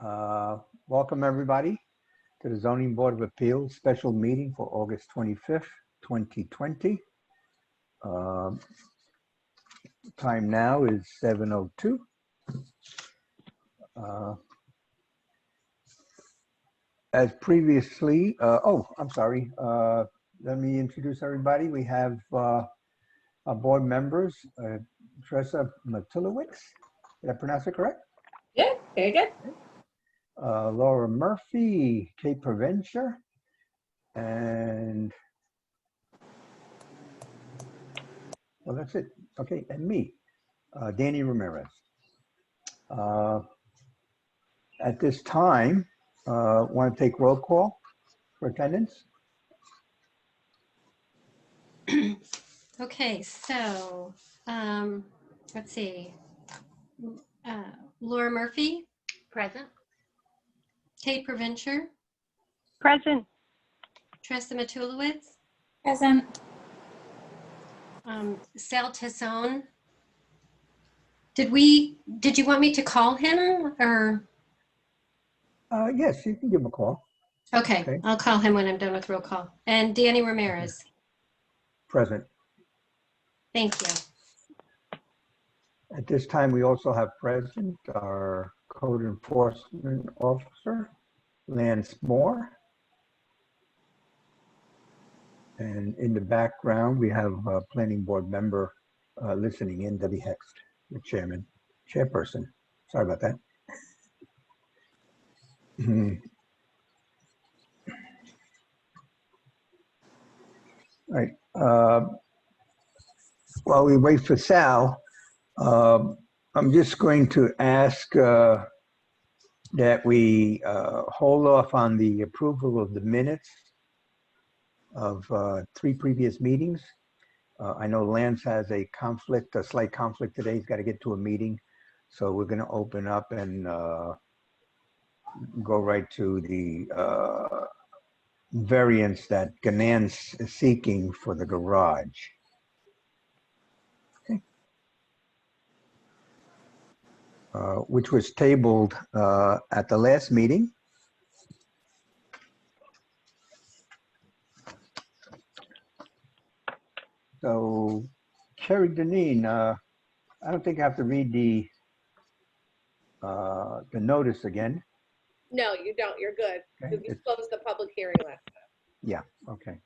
Welcome everybody to the Zoning Board of Appeals special meeting for August 25th, 2020. Time now is 7:02. As previously, I'm sorry. Let me introduce everybody. We have our board members, Teresa Matulowicz. Did I pronounce it correct? Yeah, very good. Laura Murphy, Kate Provencher, and well, that's it. Okay, and me, Danny Ramirez. At this time, want to take roll call for attendance? Okay, so let's see. Laura Murphy. Present. Kate Provencher. Present. Teresa Matulowicz. Present. Sal Tessone. Did you want me to call him or? Yes, you can give him a call. Okay, I'll call him when I'm done with roll call. And Danny Ramirez. Present. Thank you. At this time, we also have present our code enforcement officer, Lance Moore. And in the background, we have a planning board member listening in, Debbie Hext, the chairperson. Sorry about that. All right. While we wait for Sal, I'm just going to ask that we hold off on the approval of the minutes of 3 previous meetings. I know Lance has a slight conflict today. He's got to get to a meeting. So we're going to open up and go right to the variance that Ganance is seeking for the garage. Okay. Which was tabled at the last meeting. So, Carrie Deneen, I don't think I have to read the notice again. No, you don't. You're good. Okay. You closed the public hearing last time. Yeah, okay.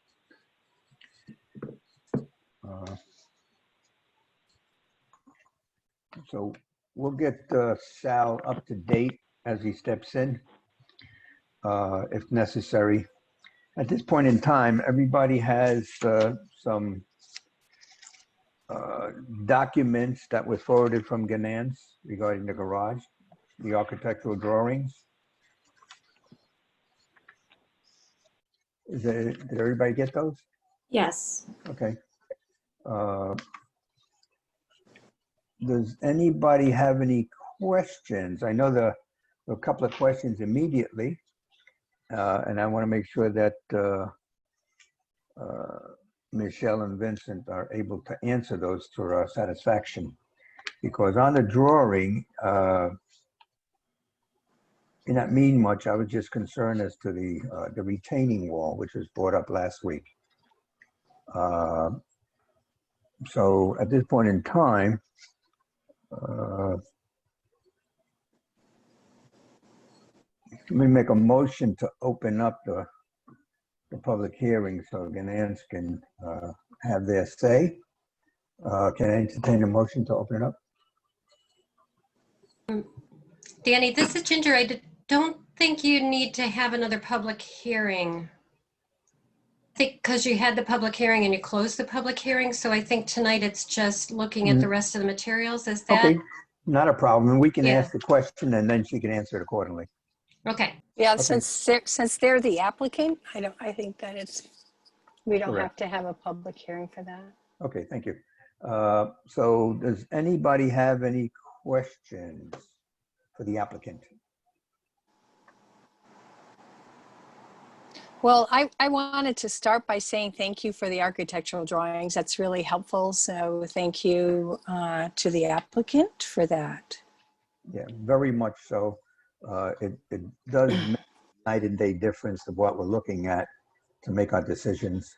So we'll get Sal up to date as he steps in, if necessary. At this point in time, everybody has some documents that was forwarded from Ganance regarding the garage, the architectural drawings. Did everybody get those? Yes. Okay. Does anybody have any questions? I know there are a couple of questions immediately, and I want to make sure that Michelle and Vincent are able to answer those to our satisfaction. Because on the drawing, it not mean much. I was just concerned as to the retaining wall, which was brought up last week. So at this point in time, let me make a motion to open up the public hearing so Ganance can have their say. Can I entertain a motion to open it up? Danny, this is Ginger. I don't think you need to have another public hearing. I think because you had the public hearing and you closed the public hearing. So I think tonight it's just looking at the rest of the materials. Is that? Okay, not a problem. We can Yeah. ask the question and then she can answer it accordingly. Okay. Yeah, Okay. since they're the applicant, I think that we don't Correct. have to have a public hearing for that. Okay, thank you. So does anybody have any questions for the applicant? Well, I wanted to start by saying thank you for the architectural drawings. That's really helpful. So thank you to the applicant for that. Yeah, very much so. it does make a night and day difference of what we're looking at to make our decisions.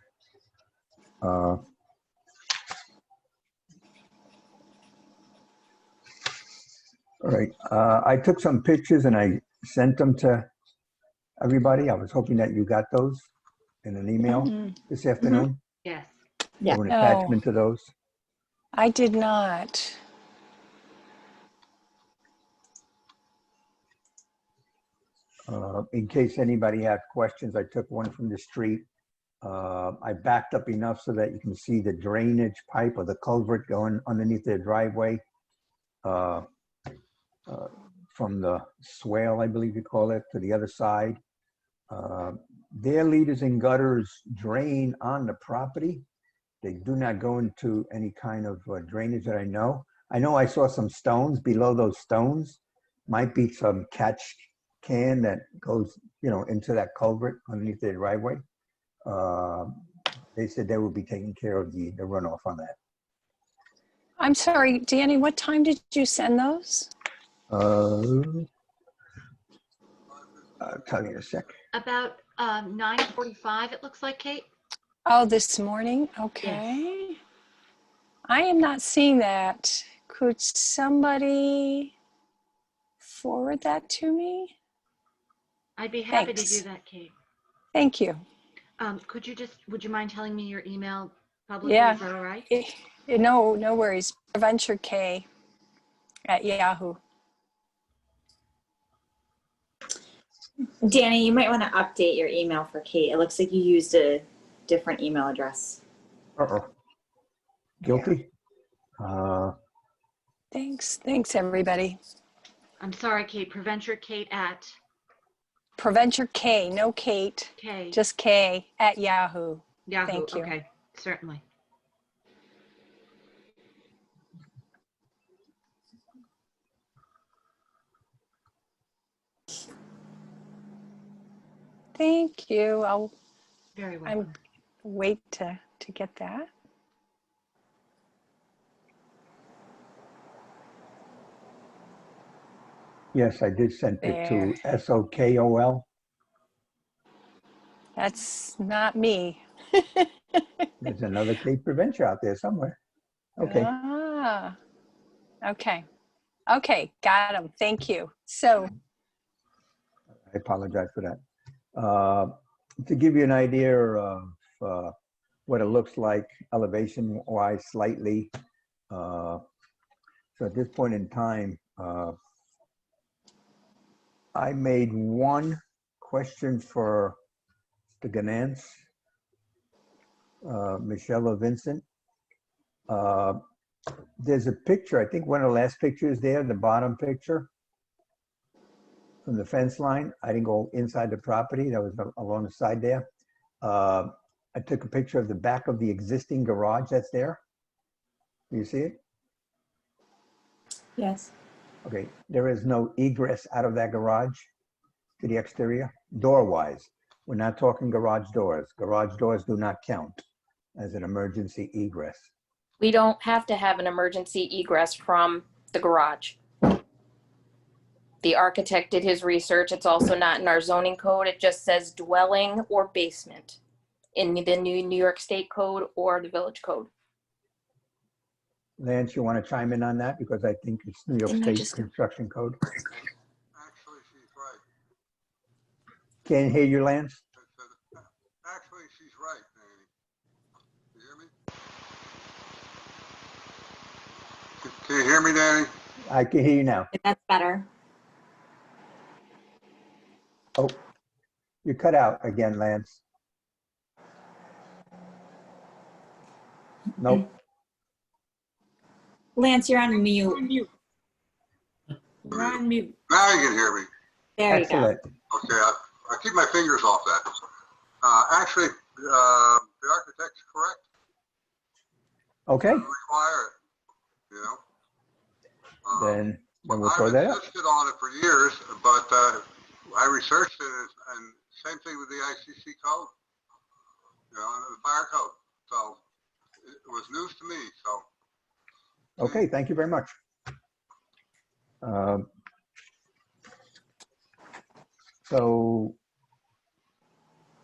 All right, I took some pictures and I sent them to everybody. I was hoping that you got those in an email this afternoon. Yes. Yeah. Or an No. attachment to those. I did not. In case anybody had questions, I took one from the street. I backed up enough so that you can see the drainage pipe or the culvert going underneath their driveway. From the swale, I believe you call it, to the other side. Their leaders and gutters drain on the property. They do not go into any kind of drainage that I know. I know I saw some stones below those stones. Might be some catch can that goes, into that culvert underneath their driveway. They said they would be taking care of the runoff on that. I'm sorry, Danny, what time did you send those? I'll tell you in a sec. About 9:45, it looks like, Kate. Oh, this morning? Okay. I am not seeing that. Could somebody forward that to me? I'd be happy to Thanks. do that, Kate. Thank you. Would you mind telling me your email publicly? Yeah. Is that all right? No worries. Preventure K at Yahoo. Danny, you might want to update your email for Kate. It looks like you used a different email address. Uh-oh. Guilty? Thanks everybody. I'm sorry, Kate. Preventure Kate at Preventure K, no Kate, K. just K at Yahoo. Yahoo. thank you. Okay, certainly. Thank you. I'll Very welcome. wait to get that. Yes, I did send it to There. SOKOL. That's not me. There's another Kate Preventure out there somewhere. Okay. Ah, okay. Okay, got them. Thank you. So, I apologize for that. To give you an idea of what it looks like elevation-wise slightly. So at this point in time, I made one question for the Ganance, Michelle or Vincent. There's a picture, I think one of the last pictures there, the bottom picture from the fence line. I didn't go inside the property, that was along the side there. I took a picture of the back of the existing garage that's there. Do you see it? Yes. Okay, there is no egress out of that garage to the exterior, door-wise. We're not talking garage doors. Garage doors do not count as an emergency egress. We don't have to have an emergency egress from the garage. The architect did his research. It's also not in our zoning code. It just says dwelling or basement in the New York State Code or the Village Code. Lance, you want to chime in on that? Because I think it's New York Didn't I State just- Construction Code. Actually, she's right. Can't hear you, Lance? Actually, she's right, Danny. You hear me? Can you hear me, Danny? I can hear you now. That's better. Oh, you cut out again, Lance. Nope. Lance, you're on mute. You're on mute. Now you can hear me. There you go. Excellent. Okay, I keep my fingers off that. Actually, the architect's correct. Okay, We require it, you know? then we'll throw that I've up. insisted on it for years, but I researched it, and same thing with the ICC code, you know, and the fire code. So it was news to me, so. Okay, thank you very much. So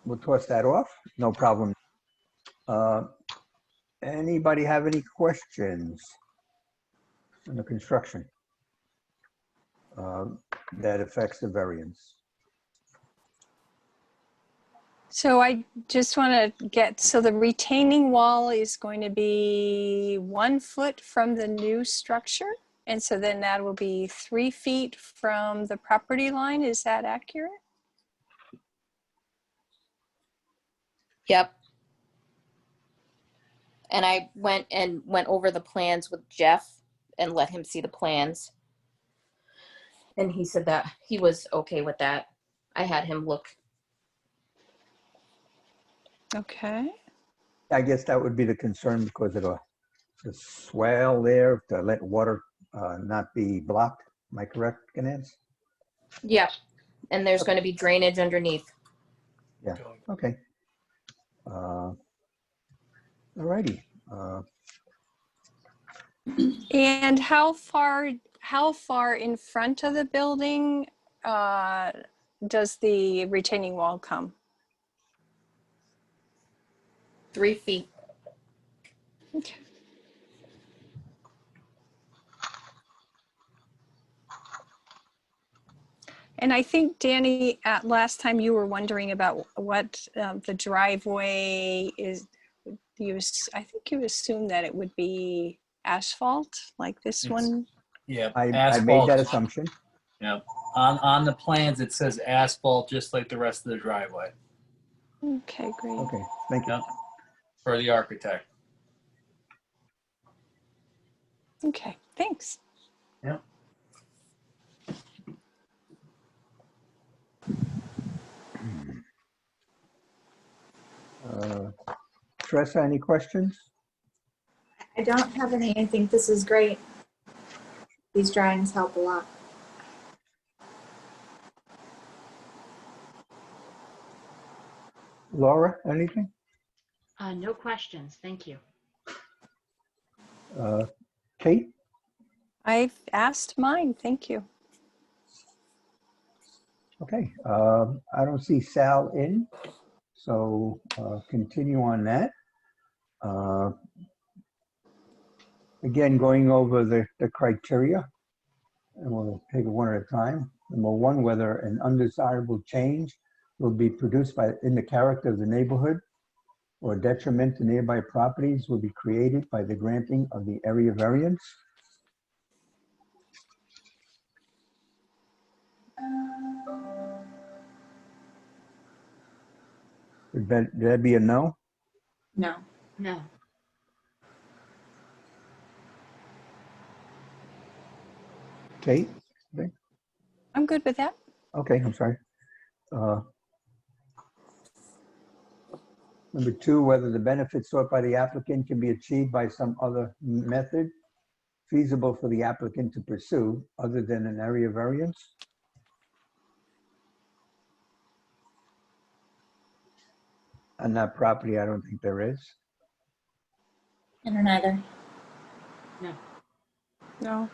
we'll toss that off, no problem. Anybody have any questions on the construction that affects the variance? So I just want to get, so the retaining wall is going to be 1 foot from the new structure. And so then that will be 3 feet from the property line. Is that accurate? Yep. And I went over the plans with Jeff and let him see the plans. And he said that he was okay with that. I had him look. Okay. I guess that would be the concern because of the swale there to let water not be blocked. Am I correct, Ganance? Yeah. And there's going to be drainage underneath. Okay. All righty. And how far in front of the building does the retaining wall come? 3 feet. Okay. And I think, Danny, at last time you were wondering about what the driveway is. I think you assumed that it would be asphalt like this It's- one. Yeah, I made asphalt. that assumption. Yeah, on the plans, it says asphalt, just like the rest of the driveway, Okay, great. Okay, thank you. yeah, for the architect. Okay, thanks. Yeah. Teresa, any questions? I don't have any. I think this is great. These drawings help a lot. Laura, anything? No questions. Thank you. Kate? I've asked mine, thank you. Okay, I don't see Sal in, so continue on that. Again, going over the criteria, and we'll take it one at a time. Number one, whether an undesirable change will be produced in the character of the neighborhood or detriment to nearby properties will be created by the granting of the area variance. Would that be a no? No. No. Kate? I'm good with that. Okay, I'm sorry. Number two, whether the benefits sought by the applicant can be achieved by some other method feasible for the applicant to pursue other than an area variance. On that property, I don't think there is. I don't either. No. No.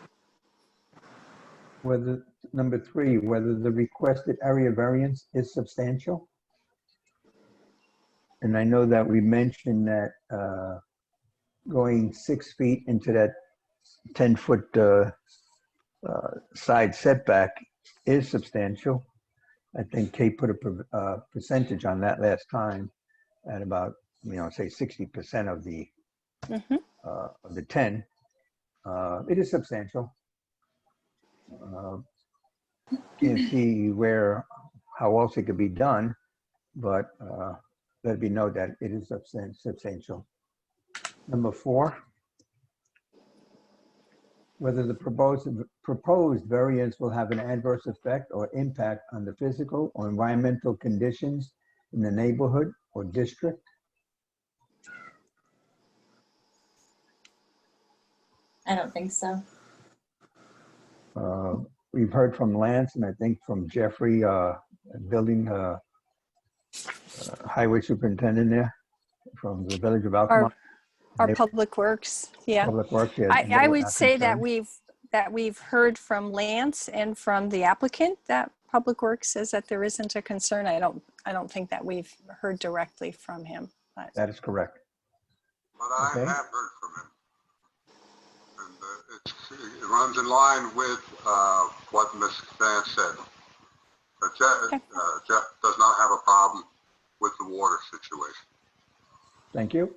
Whether, number three, whether the requested area variance is substantial. And I know that we mentioned that going 6 feet into that 10-foot side setback is substantial. I think Kate put a percentage on that last time at about, say 60% of the of the 10. It is substantial. Can't see how else it could be done, but let it be known that it is substantial. Number four, whether the proposed variance will have an adverse effect or impact on the physical or environmental conditions in the neighborhood or district. I don't think so. We've heard from Lance and I think from Jeffrey, building highway superintendent there from the village of Altamont. Our Public Works, yeah. Public Works, yeah. I they're would not say that concerned. we've heard from Lance and from the applicant that Public Works says that there isn't a concern. I don't think that we've heard directly from him. But That is correct. But I Okay. have heard from him. And it runs in line with what Ms. Vance said. Jeff does not have a problem with the water situation. Thank you.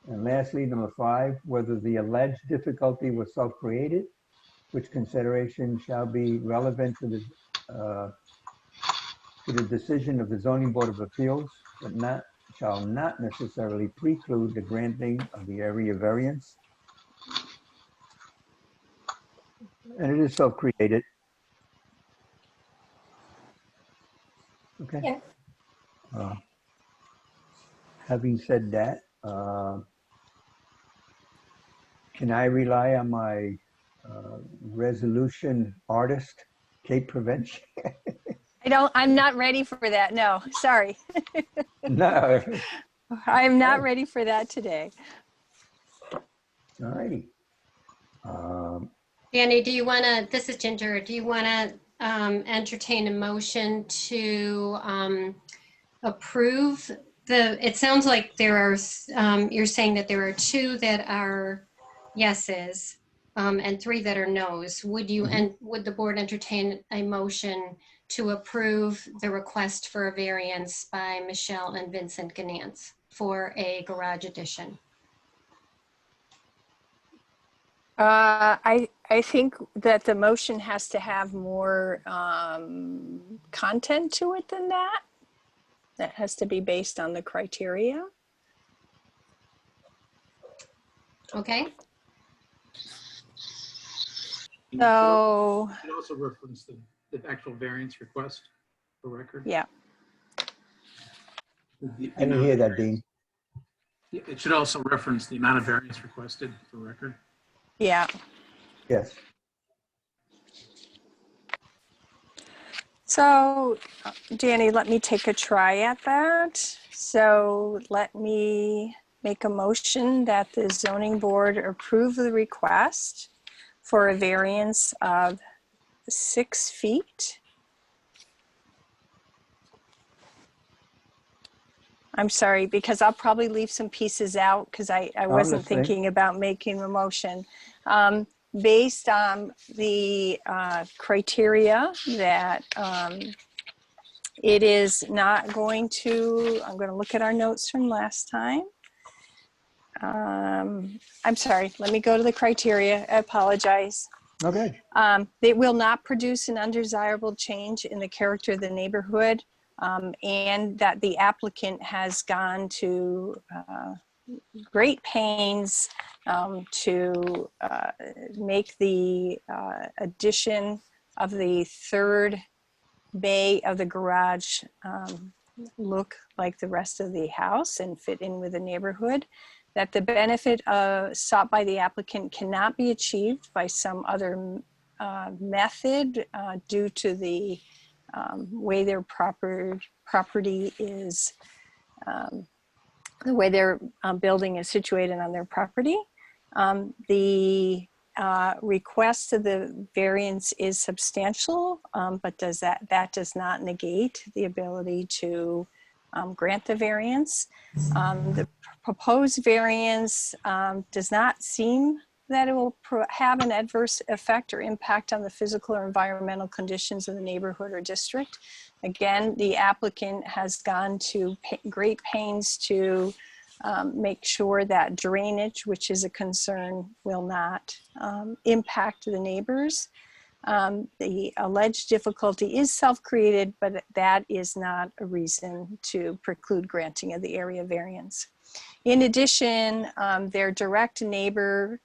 And lastly, number 5, whether the alleged difficulty was self-created, which consideration shall be relevant to the decision of the Zoning Board of Appeals, but shall not necessarily preclude the granting of the area variance. And it is self-created. Okay. Yeah. Having said that, can I rely on my resolution artist, Kate Prevention? I'm not ready for that. No, sorry. No. I'm not ready for that today. All righty. Danny, do you want to, this is Ginger, do you want to entertain a motion to approve it sounds like there are, you're saying that there are 2 that are yeses and 3 that are nos. Would you, and would the board entertain a motion to approve the request for a variance by Michelle and Vincent Ganance for a garage addition? I think that the motion has to have more content to it than that. That has to be based on the criteria. Okay, So, You also reference the actual variance request for record. yeah. I didn't hear that, Dean. It should also reference the amount of variance requested for record. Yeah. Yes. So, Danny, let me take a try at that. So let me make a motion that the zoning board approve the request for a variance of 6 feet. I'm sorry, because I'll probably leave some pieces out because I wasn't listening. thinking about making a motion. Based on the criteria that it is not going to, I'm going to look at our notes from last time. I'm sorry, let me go to the criteria. I apologize. Okay. It will not produce an undesirable change in the character of the neighborhood, and that the applicant has gone to great pains to make the addition of the 3rd bay of the garage look like the rest of the house and fit in with the neighborhood. That the benefit sought by the applicant cannot be achieved by some other method due to the way their property is, the way their building is situated on their property. The request of the variance is substantial, but that does not negate the ability to grant the variance. The proposed variance does not seem that it will have an adverse effect or impact on the physical or environmental conditions of the neighborhood or district. Again, the applicant has gone to great pains to make sure that drainage, which is a concern, will not impact the neighbors. The alleged difficulty is self-created, but that is not a reason to preclude granting of the area variance. In addition, their direct neighbor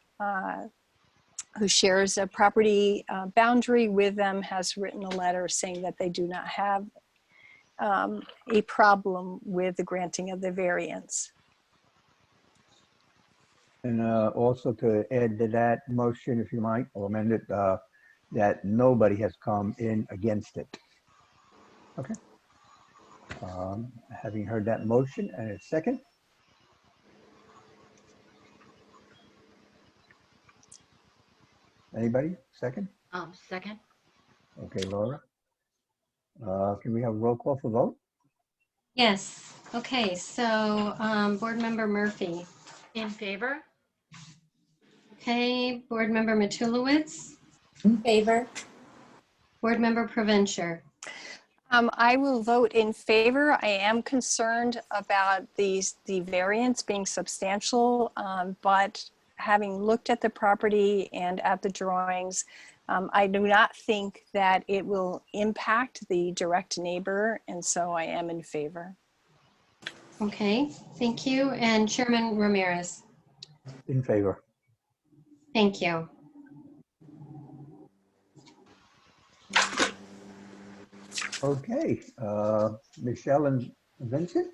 who shares a property boundary with them has written a letter saying that they do not have a problem with the granting of the variance. And also to add to that motion, if you might, or amend it, that nobody has come in against it. Okay. Having heard that motion and a second. Anybody? Second? Second. Okay, Laura. Can we have a roll call for vote? Yes. Okay, so Board Member Murphy. In favor? Okay, Board Member Matulowicz. In favor? Board Member Provencher. I will vote in favor. I am concerned about the variance being substantial, but having looked at the property and at the drawings, I do not think that it will impact the direct neighbor, and so I am in favor. Okay, thank you. And Chairman Ramirez. In favor. Thank you. Okay, Michelle and Vincent,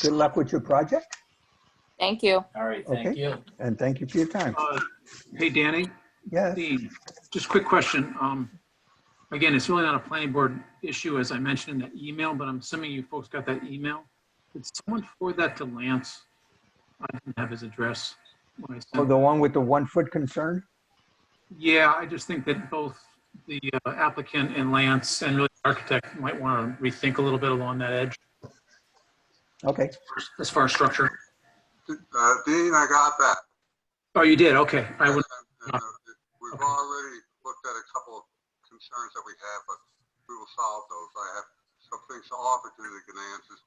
good luck with your project, Thank you. All right, thank Okay. you. and thank you for your time. Hey, Danny, Yes, just a quick question. Again, it's really not a planning board issue, as I mentioned in that email, but I'm assuming you folks got that email. Did someone forward that to Lance? I didn't have his address when I oh, sent. the one with the 1 foot concern? Yeah, I just think that both the applicant and Lance and really the architect might want to rethink a little bit along that edge Okay, as far as structure. Dean, I got that. Oh, you did? Okay. I would. And, we've already looked at a couple of concerns that we have, but we will solve those. I have some things to offer to the Ganances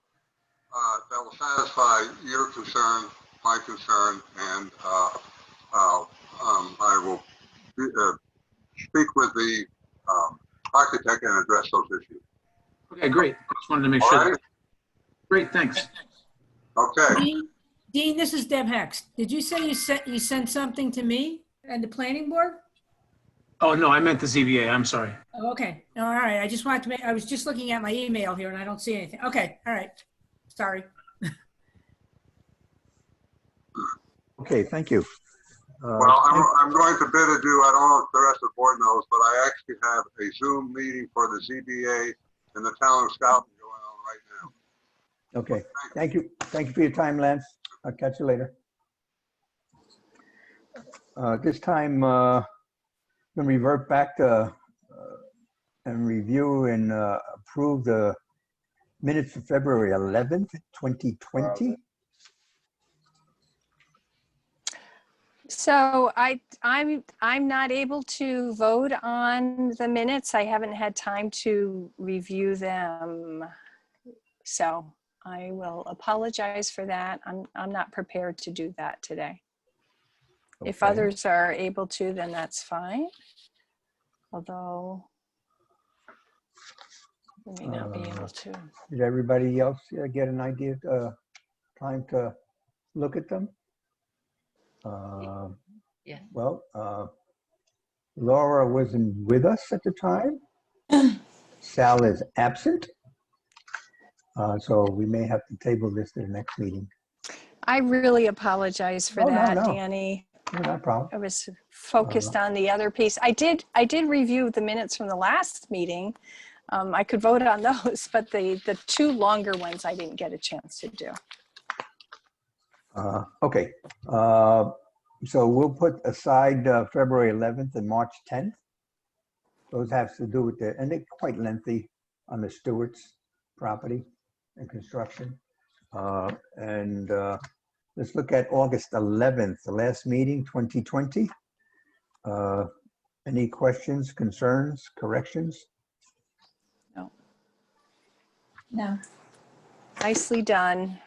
that will satisfy your concern, my concern, and I will speak with the architect and address those issues. Okay, great. Just wanted to make All sure. right? Great, thanks. Okay. Dean, this is Deb Hex. Did you say you sent something to me and the planning board? Oh, no, I meant the ZBA. I'm sorry. Oh, okay. All right. I just wanted to I was just looking at my email here and I don't see anything. Okay. All right. Sorry. okay, thank you. Well, I'm going to bid adieu. I don't know if the rest of the board knows, but I actually have a Zoom meeting for the ZBA in the town of Stoughton going on right now. Okay, thank you. Thank you for your time, Lance. I'll catch you later. This time, we'll revert back to and review and approve the minutes for February 11th, 2020. So I'm not able to vote on the minutes. I haven't had time to review them. So I will apologize for that. I'm not prepared to do that today. If Okay. others are able to, then that's fine. Although we may not be able to. Did everybody else get an idea, time to look at them? Yeah. Well, Laura wasn't with us at the time. Sal is absent. So we may have to table this to the next meeting. I really apologize for Oh, no, that, no. Danny. No, no problem. I was focused on the other piece. I did review the minutes from the last meeting. I could vote on those, but the two longer ones I didn't get a chance to do. Okay. So we'll put aside February 11th and March 10th. Those have to do with and they're quite lengthy on the Stewart's property and construction. Let's look at August 11th, the last meeting, 2020. Any questions, concerns, corrections? No. Nicely done.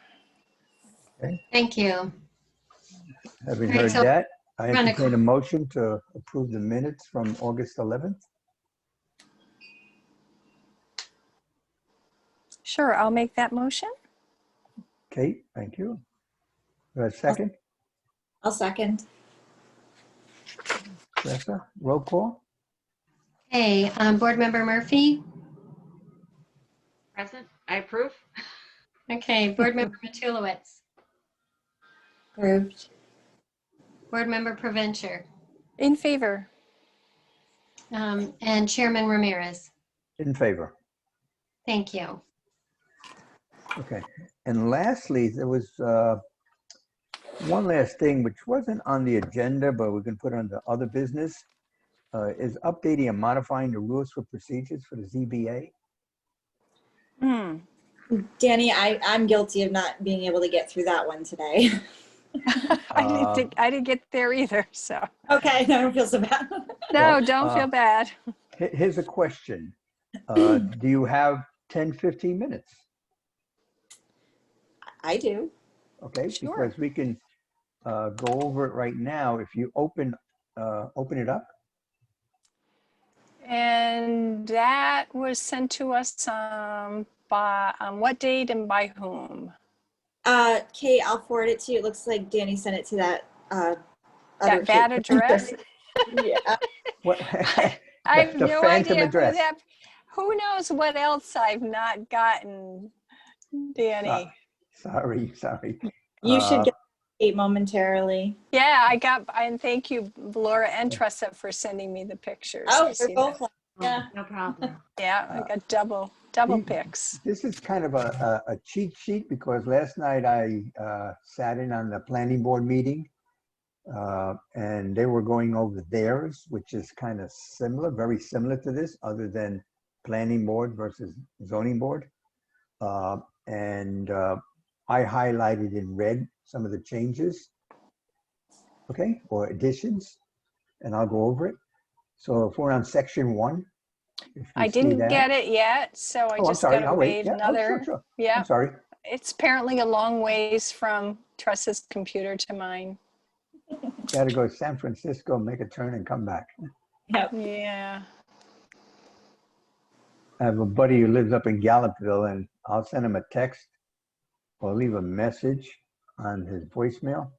Thank you. Having All right, heard so that, I run a- entertain a motion to approve the minutes from August 11th. Sure, I'll make that motion. Kate, thank you. A second, I'll second. Jessica, roll call? Hey, Board Member Murphy. Present? I approve. Okay, Board Member Matulowicz. Approved. Board Member Provencher. In favor. And Chairman Ramirez. In favor. Thank you. Okay, and lastly, there was one last thing which wasn't on the agenda, but we can put on the other business, is updating and modifying the rules for procedures for the ZBA. Hmm. Danny, I'm guilty of not being able to get through that one today. I didn't get there either, so. Okay, I don't feel so bad. No, Well, don't feel bad. Here's a question. Do you have 10, 15 minutes? I do. Okay, Sure. because we can go over it right now. If you open it up. And that was sent to us by, on what date and by whom? Kate, I'll forward it to you. It looks like Danny sent it to that other That bad Kate. address? Yeah. What? I have The no phantom idea address. who knows what else I've not gotten, Danny. Sorry. You should get Kate momentarily. Yeah, I got, and thank you, Laura and Tressa, for sending me the pictures. I Oh, see they're both. that. Yeah. No problem. Yeah, I got double pics. This is kind of a cheat sheet because last night I sat in on the planning board meeting and they were going over theirs, which is kind of similar, very similar to this, other than planning board versus zoning board. I highlighted in red some of the changes, okay, or additions, and I'll go over it. So if we're on section 1. if you I see didn't that. get it yet, so I Oh, I'm just sorry. gotta I'll wait. wait Yeah. another. Sure. Yeah, I'm sorry. it's apparently a long ways from Tressa's computer to mine. Got to go to San Francisco, make a turn and come back. Yep. Yeah. I have a buddy who lives up in Gallupville and I'll send him a text or leave a message on his voicemail.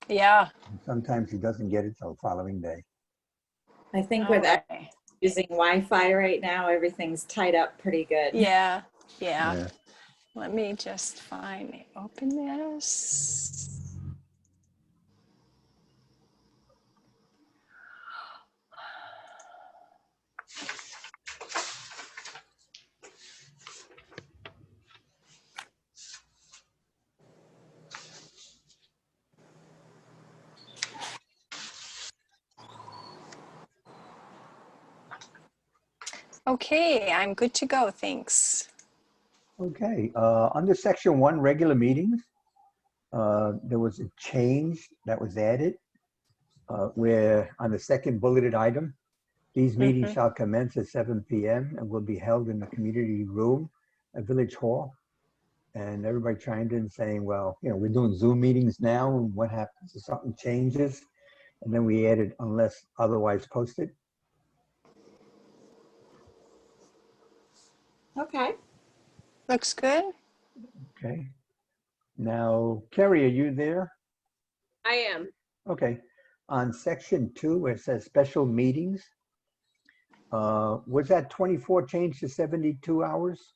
Yeah. And sometimes he doesn't get it till the following day. I think All with right. using Wi-Fi right now, everything's tied up pretty good. Yeah. Yeah. Let me just open this. Okay, I'm good to go, thanks. Okay. Under section 1, regular meetings, there was a change that was added where on the second bulleted item, these meetings shall commence at 7 p.m. and will be held in the community room at Village Hall. And everybody chimed in saying, well, we're doing Zoom meetings now, and what happens if something changes? And then we added unless otherwise posted. Okay. Looks good. Okay. Now, Carrie, are you there? I am. Okay. On section 2, where it says special meetings, was that 24 changed to 72 hours?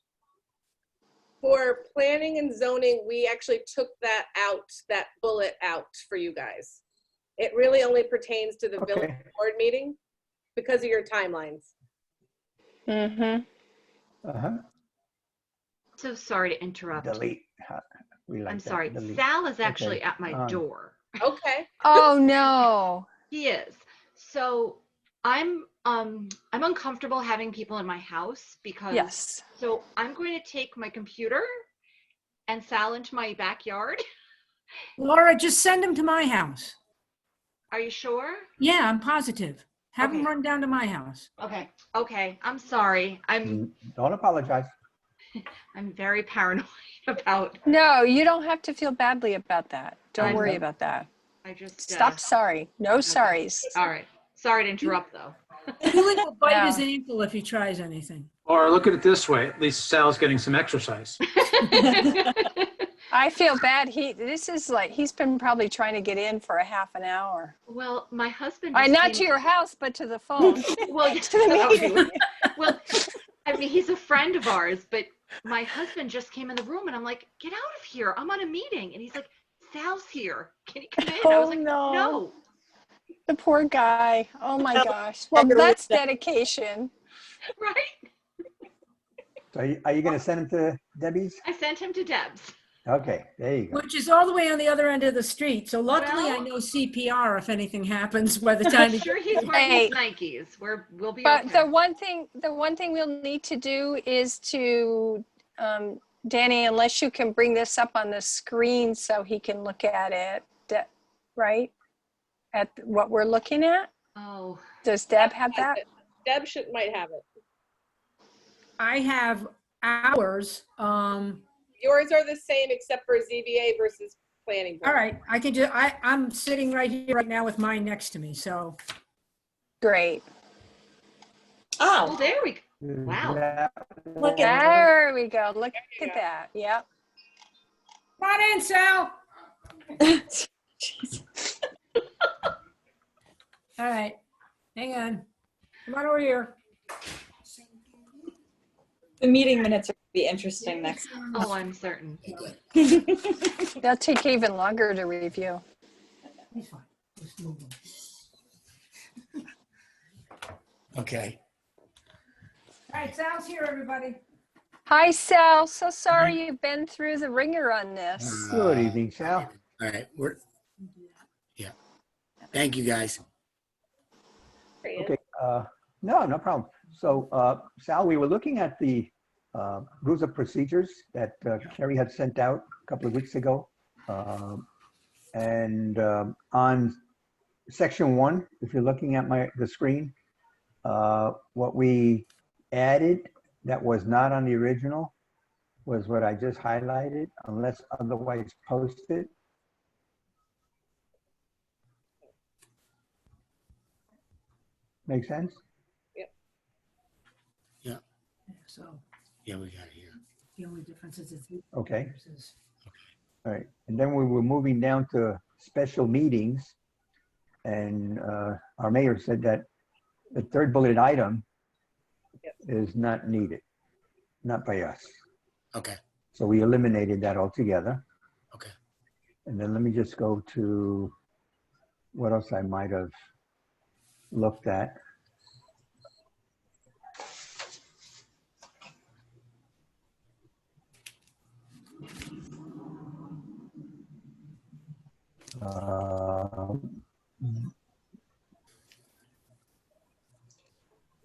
For planning and zoning, we actually took that out, that bullet out for you guys. It really only pertains to the Okay. village board meeting because of your timelines. Mm-hmm. Uh-huh. So sorry to interrupt. Delete. We like I'm that. sorry. Delete. Sal is actually Okay. at my door. Okay. Oh, no. He is. So I'm uncomfortable having people in my house because Yes. so I'm going to take my computer and Sal into my backyard. Laura, just send them to my house. Are you sure? Yeah, I'm positive. Have them Okay. run down to my house. Okay. Okay. I'm sorry. Don't apologize. I'm very paranoid about. No, you don't have to feel badly about that. Don't I worry know. about that. I just Stop sorry. No sorries. All right. Sorry to interrupt though. Julie will bite Yeah. his ankle if he tries anything. Or look at it this way, at least Sal's getting some exercise. I feel bad. This is like, he's been probably trying to get in for a half an hour. Well, my husband. Not just to came- your house, but to the phone. Well, To the that would be- meeting. well, I mean, he's a friend of ours, but my husband just came in the room and I'm like, get out of here. I'm on a meeting. And he's like, Sal's here. Can you come in? I was Oh, like, no. no. The poor guy. Oh my gosh. Well, that's dedication. Right? So are you going to send him to Debbie's? I sent him to Deb's. Okay, there you go. Which is all the way on the other end of the street. So luckily I Well- know CPR if anything happens by the time I'm he sure he's wearing Hey. his Nikes. We'll be But okay. the one thing we'll need to do is to Danny, unless you can bring this up on the screen so he can look at it, right? At what we're looking at? Oh, Does Deb have that? Deb might have it. I have ours. Yours are the same except for ZBA versus planning board. All right, I can do, I'm sitting right here right now with mine next to me, so. Great. oh, there we go. Is Wow. that Look at There we go. Look at that. Yep. Come on in, Sal. All right, hang on. Come on over here. the meeting minutes are gonna be interesting next. Oh, I'm certain. They'll take even longer to review. He's fine. Just move him. Okay. All right, Sal's here, everybody. Hi, Sal. So sorry you've been through the ringer on this. Good evening, Sal. All right. Yeah. Thank you, guys. Okay, no problem. So, Sal, we were looking at the rules of procedures that Kerry had sent out a couple of weeks ago. And on section 1, if you're looking at the screen, what we added that was not on the original was what I just highlighted, unless otherwise posted. Make sense? So Yeah, we got it here. the only difference is it's. Okay. All right, and then we were moving down to special meetings. And our mayor said that the third bulleted item is not needed, not by us. Okay. So we eliminated that altogether. Okay. And then let me just go to what else I might have looked at.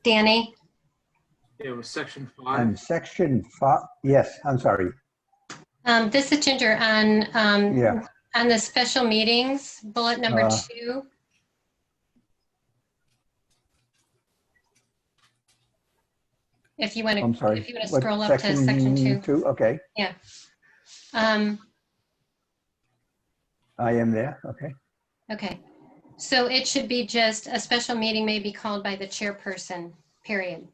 Danny? It was section On 5. section 5, yes, I'm sorry. This is Ginger on, Yeah. on the special meetings, bullet number 2. If you want I'm to, sorry. if you want to What, scroll up to section 2. Okay, Yeah. I am there, okay. Okay. So it should be just a special meeting may be called by the chairperson, period.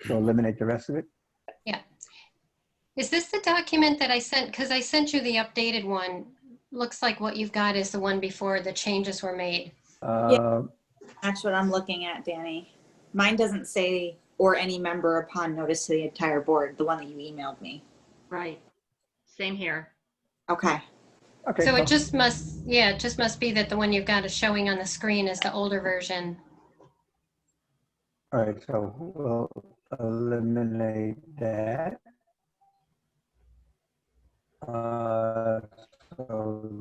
So eliminate the rest of it? Yeah. Is this the document that I sent? Because I sent you the updated one. Looks like what you've got is the one before the changes were made. That's what I'm looking at, Danny. Mine doesn't say or any member upon notice to the entire board, the one that you emailed me. Right. Same here. Okay. Okay. So it just must, yeah, it just must be that the one you've got is showing on the screen is the older version. All right, so we'll eliminate that. So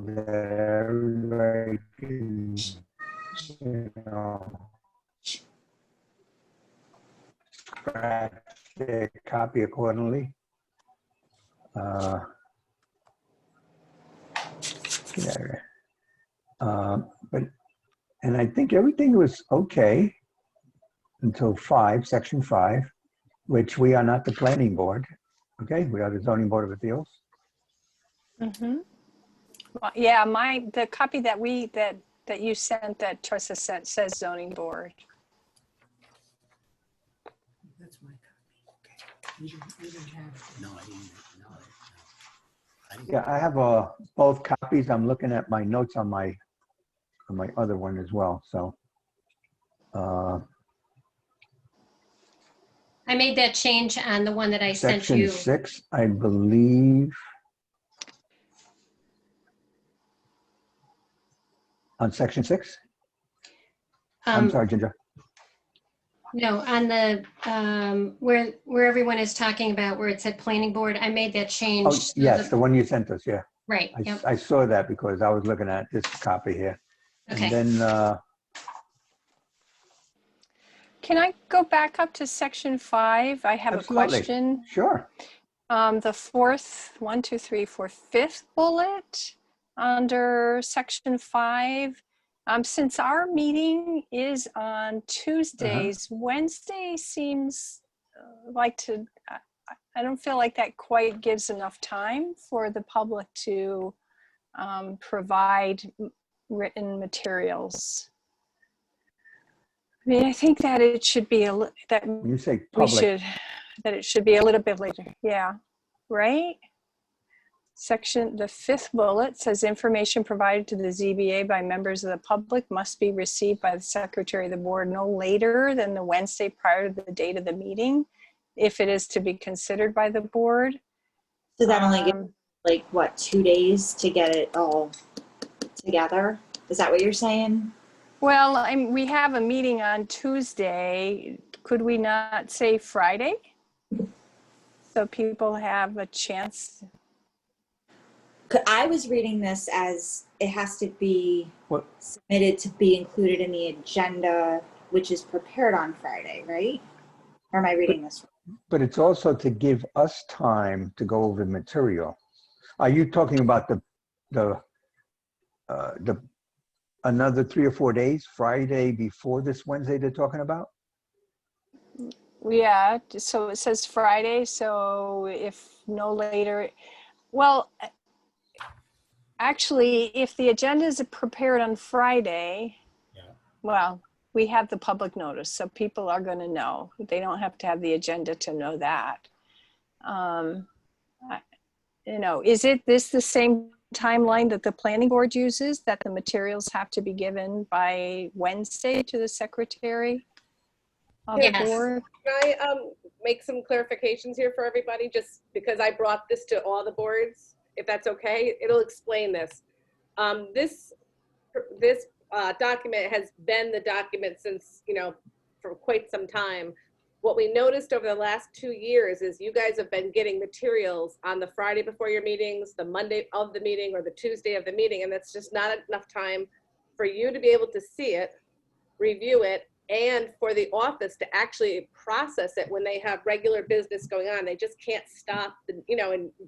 that everybody can, you know, scratch their copy accordingly. But, and I think everything was okay until 5, section 5, which we are not the planning board. Okay, we are the zoning board of appeals. Mm-hmm. Well, yeah, the copy that that you sent, that Tressa sent, says zoning board. That's my copy. You didn't have it. No, I didn't. No, I didn't. Yeah, I have both copies. I'm looking at my notes on my other one as well. So I made that change on the one that I sent section you. 6, I believe. On section 6? I'm sorry, Ginger. No, on the, where everyone is talking about where it said planning board, I made that change. Oh, so yes, the one you sent us, yeah. Right, yep, I saw that because I was looking at this copy here. okay. And then Can I go back up to section 5? I have Absolutely. a question. Sure. The fifth bullet under section 5. Since our meeting is on Tuesdays, Wednesday seems I don't feel like that quite gives enough time for the public to provide written materials. I mean, I think that it should be When you say public, it should be a little bit later. Yeah, right? The 5th bullet says information provided to the ZBA by members of the public must be received by the secretary of the board no later than the Wednesday prior to the date of the meeting, if it is to be considered by the board. So that only gives like what, 2 days to get it all together? Is that what you're saying? Well, we have a meeting on Tuesday. Could we not say Friday? So people have a chance. I was reading this as it has to be What? submitted to be included in the agenda, which is prepared on Friday, right? Or am I reading this wrong? but it's also to give us time to go over the material. Are you talking about the another 3 or 4 days, Friday before this Wednesday they're talking about? Yeah, so it says Friday, so if no later, well, actually, if the agenda is prepared on Friday, well, we have the public notice, so people are going to know. They don't have to have the agenda to know that. Is this the same timeline that the planning board uses, that the materials have to be given by Wednesday to the secretary of the Yes. board? Can I make some clarifications here for everybody, just because I brought this to all the boards, if that's okay? It'll explain this. This document has been the document since, for quite some time. What we noticed over the last 2 years is you guys have been getting materials on the Friday before your meetings, the Monday of the meeting, or the Tuesday of the meeting, and that's just not enough time for you to be able to see it, review it, and for the office to actually process it when they have regular business going on. They just can't stop, and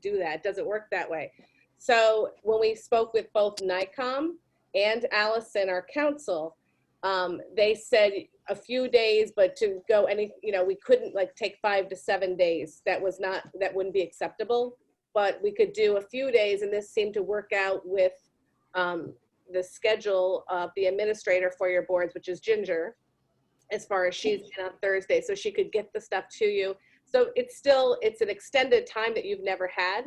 do that. It doesn't work that way. So when we spoke with both NICOM and Allison, our counsel, they said a few days, but to go we couldn't take 5 to 7 days. That wouldn't be acceptable, but we could do a few days, and this seemed to work out with the schedule of the administrator for your boards, which is Ginger, as far as she's in on Thursday, so she could get the stuff to you. So it's an extended time that you've never had,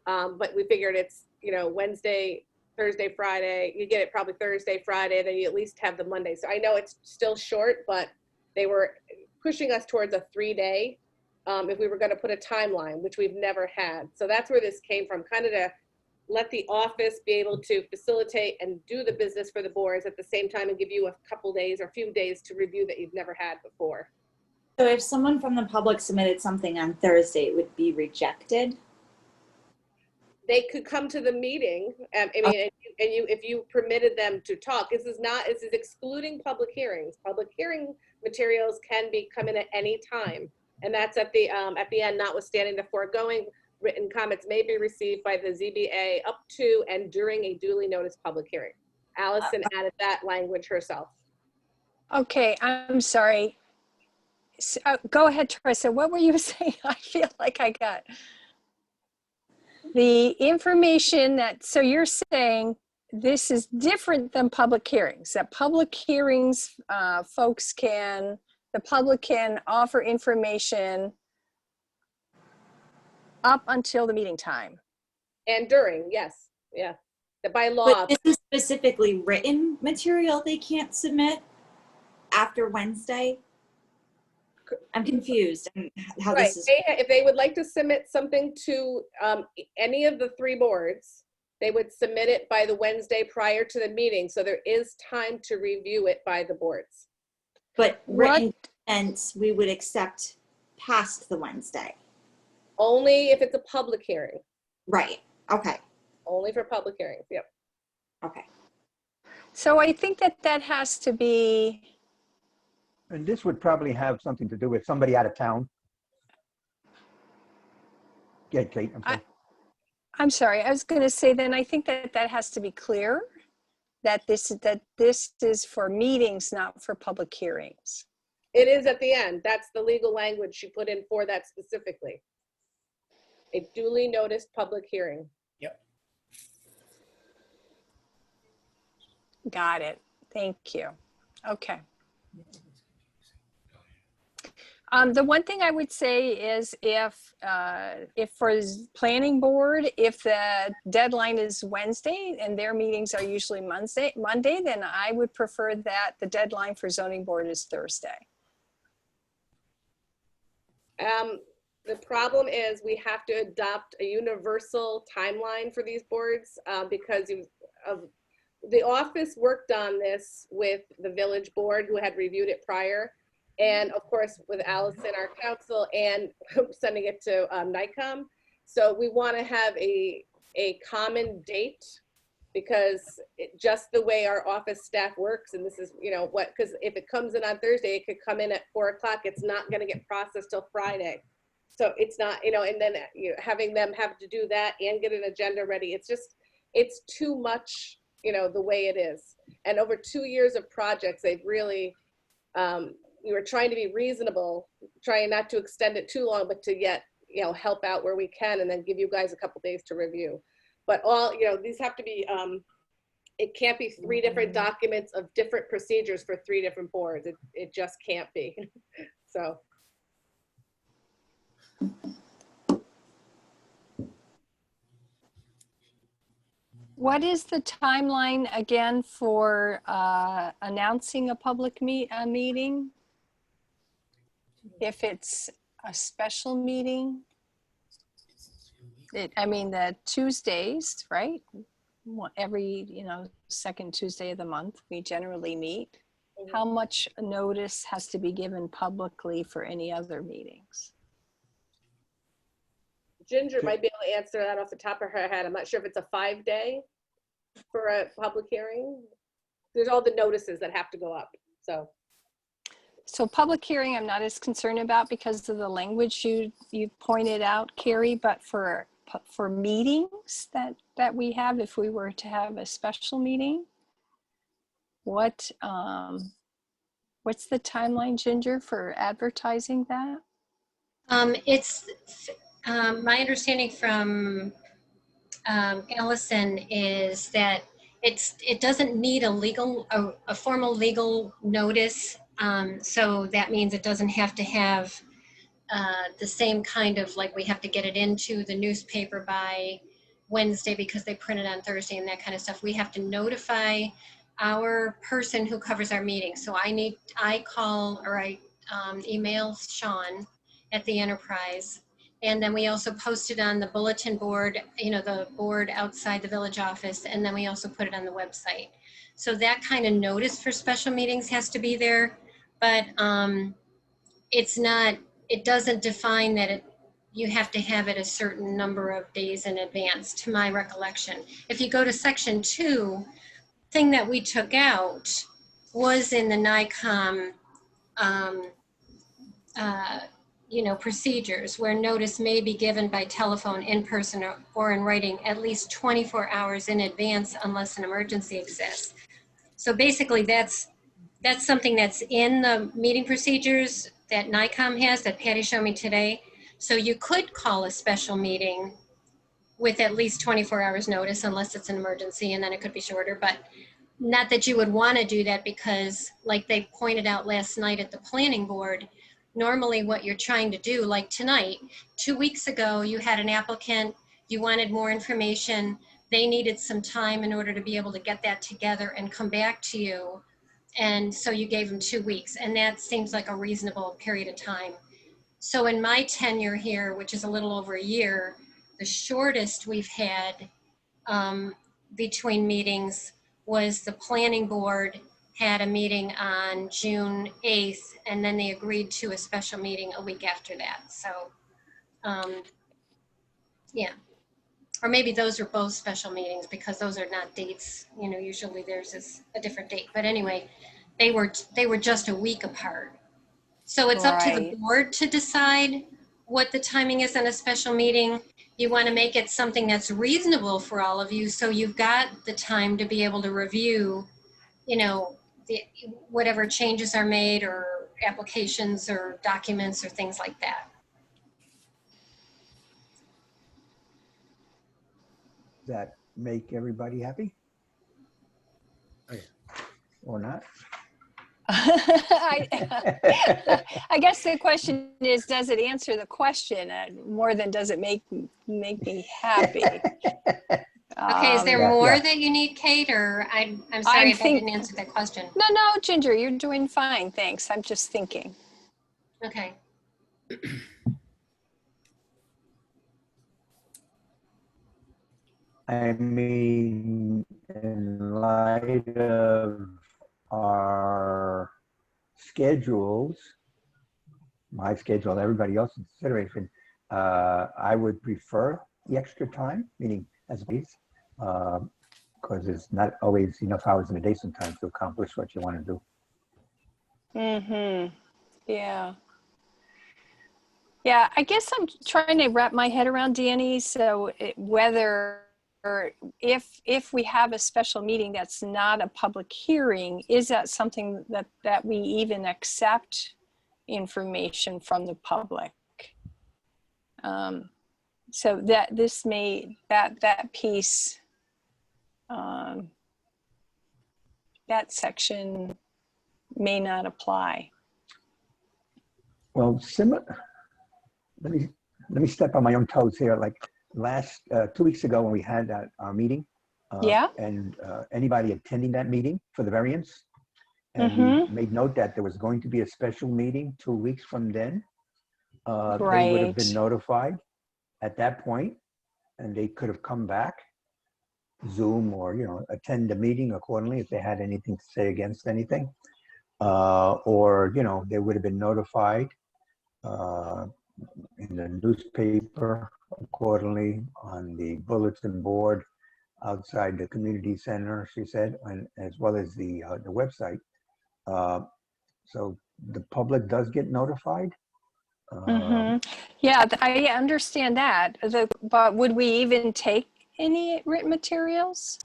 but we figured it's, Wednesday, Thursday, Friday, you get it probably Thursday, Friday, then you at least have the Monday. So I know it's still short, but they were pushing us towards a 3-day if we were going to put a timeline, which we've never had. So that's where this came from, kind of to let the office be able to facilitate and do the business for the boards at the same time and give you a couple days or a few days to review that you've never had before. So if someone from the public submitted something on Thursday, it would be rejected? They could come to the meeting, if you permitted them to talk. This is excluding public hearings. Public hearing materials can come in at any time, and that's at the end, notwithstanding the foregoing. Written comments may be received by the ZBA up to and during a duly noticed public hearing. Allison added that language herself. Okay, I'm sorry. So, go ahead, Teresa. What were you saying? I feel like I got the information so you're saying this is different than public hearings, that public hearings, the public can offer information up until the meeting time. And during, yes, yeah. By law. But this is specifically written material they can't submit after Wednesday? I'm confused on how Right. this is. If they would like to submit something to any of the 3 boards, they would submit it by the Wednesday prior to the meeting. So there is time to review it by the boards. But written comments we would accept past the Wednesday. Only if it's a public hearing. Right. Okay. Only for public hearings. Yep. Okay. So I think that has to be And this would probably have something to do with somebody out of town. Yeah, Kate, I'm sorry. I'm sorry, I was going to say then I think that that has to be clear, that this is for meetings, not for public hearings. It is at the end. That's the legal language she put in for that specifically. A duly noticed public hearing. Got it. Thank you. Okay. The one thing I would say is if for planning board, if the deadline is Wednesday and their meetings are usually Monday, then I would prefer that the deadline for zoning board is Thursday. The problem is we have to adopt a universal timeline for these boards because of the office worked on this with the village board who had reviewed it prior. And of course, with Allison, our council, and sending it to NICOM. So we want to have a common date because just the way our office staff works, and this is, you know, what, because if it comes in on Thursday, it could come in at 4 o'clock. It's not going to get processed till Friday. So it's not, you know, and then having them have to do that and get an agenda ready. It's just, it's too much, you know, the way it is. And over 2 years of projects, they've really, we were trying to be reasonable, trying not to extend it too long, but to yet, you know, help out where we can and then give you guys a couple days to review. But all, you know, these have to be, it can't be 3 different documents of different procedures for 3 different boards. It just can't be. So. What is the timeline again for announcing a public meeting? If it's a special meeting? I mean, the Tuesdays, right? Every, you know, second Tuesday of the month, we generally meet. How much notice has to be given publicly for any other meetings? Ginger might be able to answer that off the top of her head. I'm not sure if it's a 5-day for a public hearing. There's all the notices that have to go up, so. So public hearing, I'm not as concerned about because of the language you pointed out, Carrie, but for meetings that we have, if we were to have a special meeting, what's the timeline, Ginger, for advertising that? It's my understanding from Allison is that it doesn't need a formal legal notice. So that means it doesn't have to have the same kind of, like, we have to get it into the newspaper by Wednesday because they print it on Thursday and that kind of stuff. We have to notify our person who covers our meeting. So I call or I email Sean at the Enterprise. And then we also post it on the bulletin board, you know, the board outside the village office. And then we also put it on the website. So that kind of notice for special meetings has to be there. But it's not, it doesn't define that you have to have it a certain number of days in advance, to my recollection. If you go to section 2, thing that we took out was in the NICOM, you know, procedures where notice may be given by telephone, in person, or in writing at least 24 hours in advance unless an emergency exists. So basically that's something that's in the meeting procedures that NICOM has that Patty showed me today. So you could call a special meeting with at least 24 hours notice unless it's an emergency, and then it could be shorter, but not that you would want to do that because, like they pointed out last night at the planning board, normally what you're trying to do, like tonight, 2 weeks ago, you had an applicant, you wanted more information, they needed some time in order to be able to get that together and come back to you. And so you gave them 2 weeks, and that seems like a reasonable period of time. So in my tenure here, which is a little over a year, the shortest we've had between meetings was the planning board had a meeting on June 8th, and then they agreed to a special meeting a week after that. So, yeah. Or maybe those are both special meetings because those are not dates. You know, usually theirs is a different date. But anyway, they were just a week apart. So it's up to the Right. board to decide what the timing is on a special meeting. You want to make it something that's reasonable for all of you, so you've got the time to be able to review, you know, the, whatever changes are made or applications or documents or things like that. Does that make everybody happy Oh, yeah. or not? I guess the question is, does it answer the question more than does it make me happy? Okay, is there Yeah, more yeah. that you need, Kate, or I'm sorry if I think- didn't answer that question. No, Ginger, you're doing fine, thanks. I'm just thinking. Okay. I mean, in light of our schedules, my schedule, everybody else's consideration, I would prefer the extra time, meaning as always, because it's not always enough hours in a day sometimes to accomplish what you want to do. Mm-hmm. Yeah. Yeah, I guess I'm trying to wrap my head around, Danny. So whether or if we have a special meeting that's not a public hearing, is that something that we even accept information from the public? So that this may that piece, that section may not apply. Well, let me step on my own toes here. Like last 2 weeks ago when we had our meeting, Yeah. and anybody attending that meeting for the variance, and we made note that there was going to be a special meeting 2 weeks from then. They would have been Right. notified at that point, and they could have come back, Zoom, or attend the meeting accordingly if they had anything to say against anything, or they would have been notified in the newspaper accordingly, on the bulletin board outside the community center, she said, and as well as the website. So the public does get notified. Yeah, I understand that. But would we even take any written materials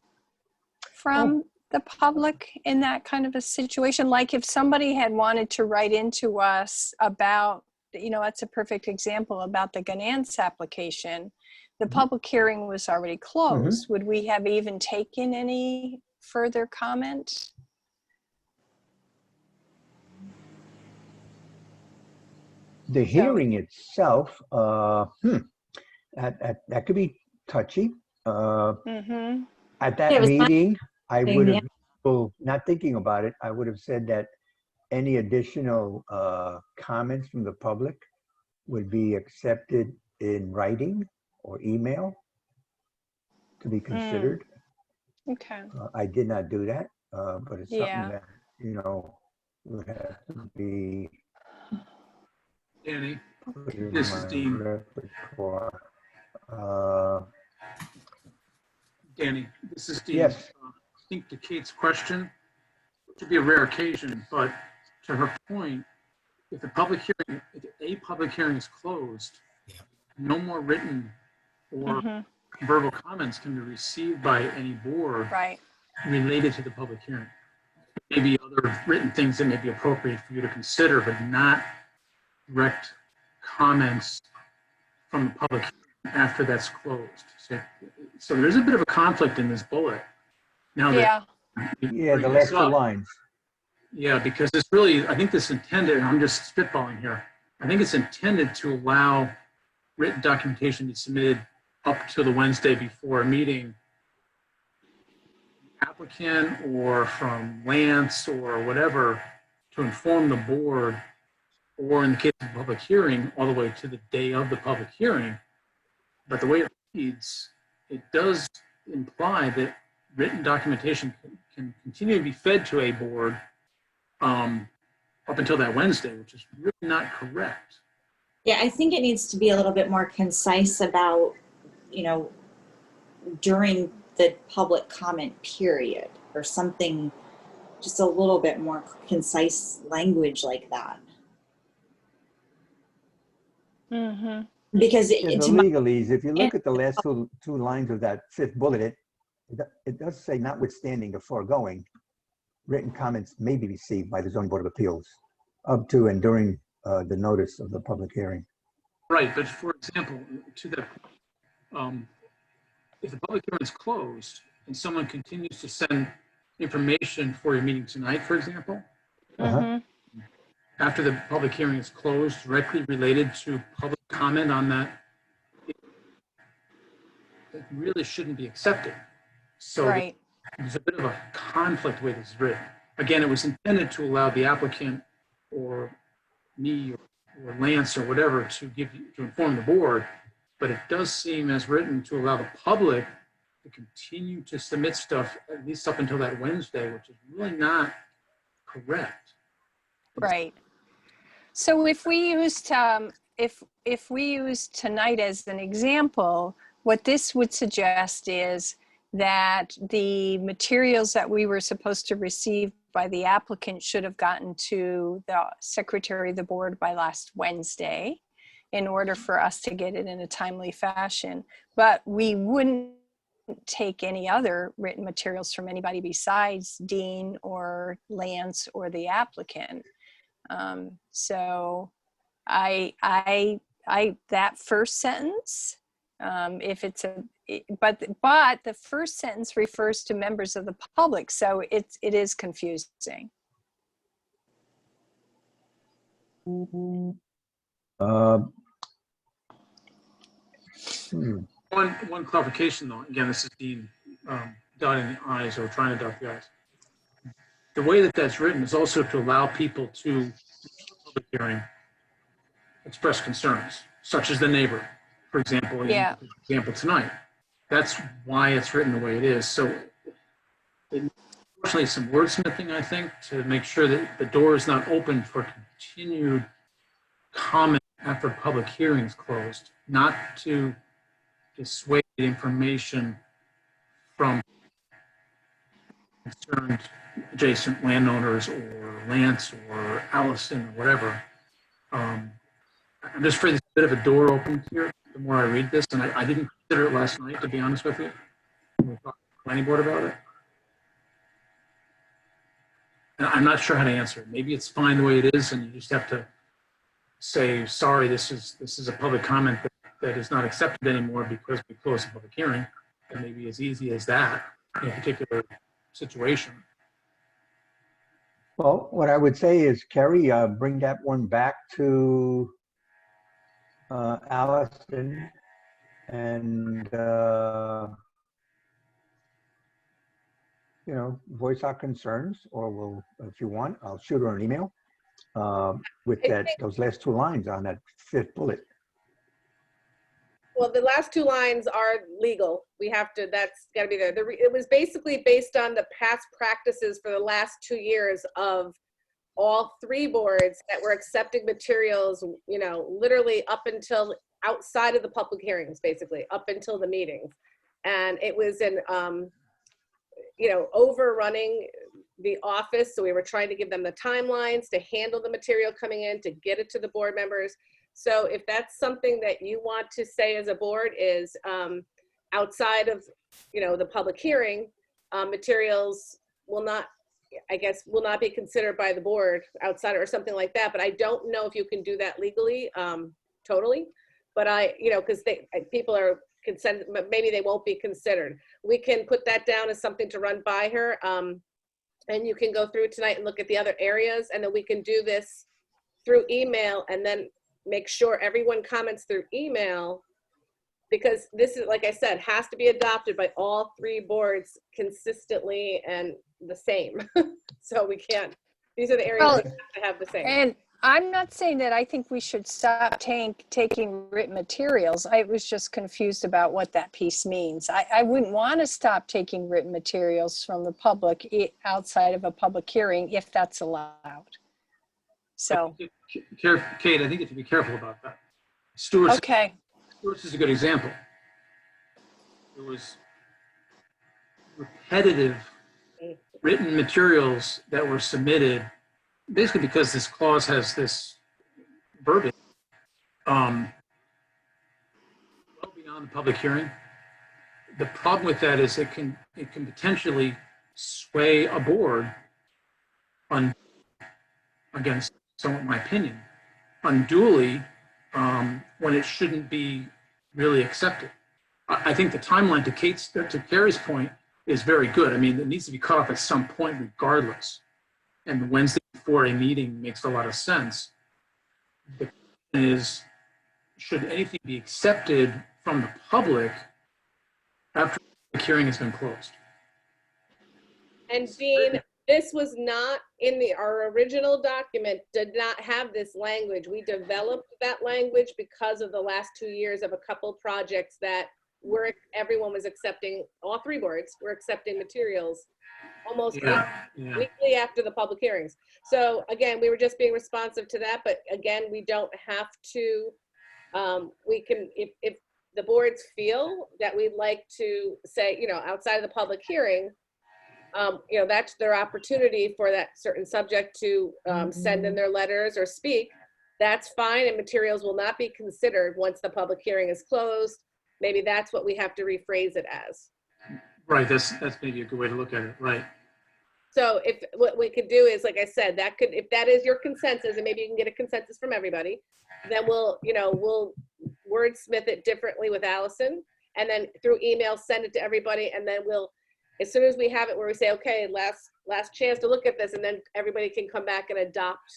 from the public in that kind of a situation? Like if somebody had wanted to write into us about, that's a perfect example about the Ganance application. The public hearing was already closed. Would we have even taken any further comment? The hearing itself, that could be touchy. At that Yeah, it was my meeting, I thing, would yeah. have, well, not thinking about it, I would have said that any additional comments from the public would be accepted in writing or email to be considered. Okay. I did not do that, but it's Yeah. something that, would have to be Danny, put in this my is Dean. repertoire. Danny, this is Dean. Yes. I think to Kate's question, it would be a rare occasion, but to her point, if a public hearing is closed, Yeah. no more written or verbal comments can be received by any board Right. related to the public hearing. Maybe other written things that may be appropriate for you to consider, but not direct comments from the public after that's closed. So there's a bit of a conflict in this bullet. Now Yeah. Yeah, the last two lines. Yeah, because it's really, I think this intended, and I'm just spitballing here, I think it's intended to allow written documentation to be submitted up to the Wednesday before a meeting. Applicant or from Lance or whatever to inform the board, or in the case of a public hearing, all the way to the day of the public hearing. But the way it reads, it does imply that written documentation can continue to be fed to a board up until that Wednesday, which is really not correct. Yeah, I think it needs to be a little bit more concise about, during the public comment period or something, just a little bit more concise language like that. Because In the to my, legalese, if you look at the last two lines of that fifth bullet, it does say notwithstanding the foregoing, written comments may be received by the zoning board of appeals up to and during the notice of the public hearing. Right, but for example, to that, if the public hearing is closed and someone continues to send information for your meeting tonight, for example, after the public hearing is closed, directly related to public comment on that, it really shouldn't be accepted. So Right. there's a bit of a conflict with this written. Again, it was intended to allow the applicant or me or Lance or whatever to inform the board, but it does seem as written to allow the public to continue to submit stuff at least up until that Wednesday, which is really not correct. Right. So if we used if we use tonight as an example, what this would suggest is that the materials that we were supposed to receive by the applicant should have gotten to the secretary of the board by last Wednesday in order for us to get it in a timely fashion. But we wouldn't take any other written materials from anybody besides Dean or Lance or the applicant. So that first sentence, if it's but the first sentence refers to members of the public, so it is confusing. One clarification though, again, this is Dean dotting the i's or trying to dot the i's. The way that that's written is also to allow people to, public hearing, express concerns, such as the neighbor, for example, Yeah. example tonight. That's why it's written the way it is. So unfortunately, some wordsmithing, I think, to make sure that the door is not open for continued comment after public hearing is closed, not to dissuade information from concerned adjacent landowners or Lance or Allison or whatever. I'm just afraid there's a bit of a door open here the more I read this, and I didn't consider it last night, to be honest with you. We talked to the planning board about it. And I'm not sure how to answer it. Maybe it's fine the way it is, and you just have to say, sorry, this is a public comment that is not accepted anymore because we closed the public hearing. And maybe as easy as that in a particular situation. Well, what I would say is, Kerry, bring that one back to Allison and, voice our concerns, or we'll, if you want, I'll shoot her an email with those last two lines on that fifth bullet. Well, the last two lines are legal. We have to, that's got to be there. It was basically based on the past practices for the last 2 years of all three boards that were accepting materials, literally up until outside of the public hearings, basically, up until the meetings. And it was in, overrunning the office. So we were trying to give them the timelines to handle the material coming in, to get it to the board members. So if that's something that you want to say as a board is outside of, the public hearing, materials will not be considered by the board outside or something like that. But I don't know if you can do that legally, totally. But because people are consent, maybe they won't be considered. We can put that down as something to run by her. And you can go through tonight and look at the other areas, and then we can do this through email and then make sure everyone comments through email, because this is, like I said, has to be adopted by all three boards consistently and the same. So we can't, these are the areas that have to have the same. And I'm not saying that I think we should stop taking written materials. I was just confused about what that piece means. I wouldn't want to stop taking written materials from the public outside of a public hearing if that's allowed. So. Kate, I think you have to be careful about that. Stewart's is a good example. There was repetitive written materials that were submitted basically because this clause has this verbiage on the public hearing. The problem with that is it can potentially sway a board on, against somewhat my opinion, unduly, when it shouldn't be really accepted. I think the timeline to Carrie's point is very good. I mean, it needs to be cut off at some point regardless. And the Wednesday before a meeting makes a lot of sense. The question is, should anything be accepted from the public after the hearing has been closed? And Dean, this was not in our original document, did not have this language. We developed that language because of the last 2 years of a couple projects that everyone was accepting, all three boards were accepting materials almost weekly after the public hearings. So again, we were just being responsive to that, but again, we don't have to, we can, if the boards feel that we'd like to say, you know, outside of the public hearing, you know, that's their opportunity for that certain subject to send in their letters or speak. That's fine, and materials will not be considered once the public hearing is closed. Maybe that's what we have to rephrase it as. Right, that's maybe a good way to look at it, right. So if what we could do is, like I said, that could, if that is your consensus, and maybe you can get a consensus from everybody, then we'll, you know, we'll wordsmith it differently with Allison, and then through email, send it to everybody, and then we'll, as soon as we have it where we say, okay, last chance to look at this, and then everybody can come back and adopt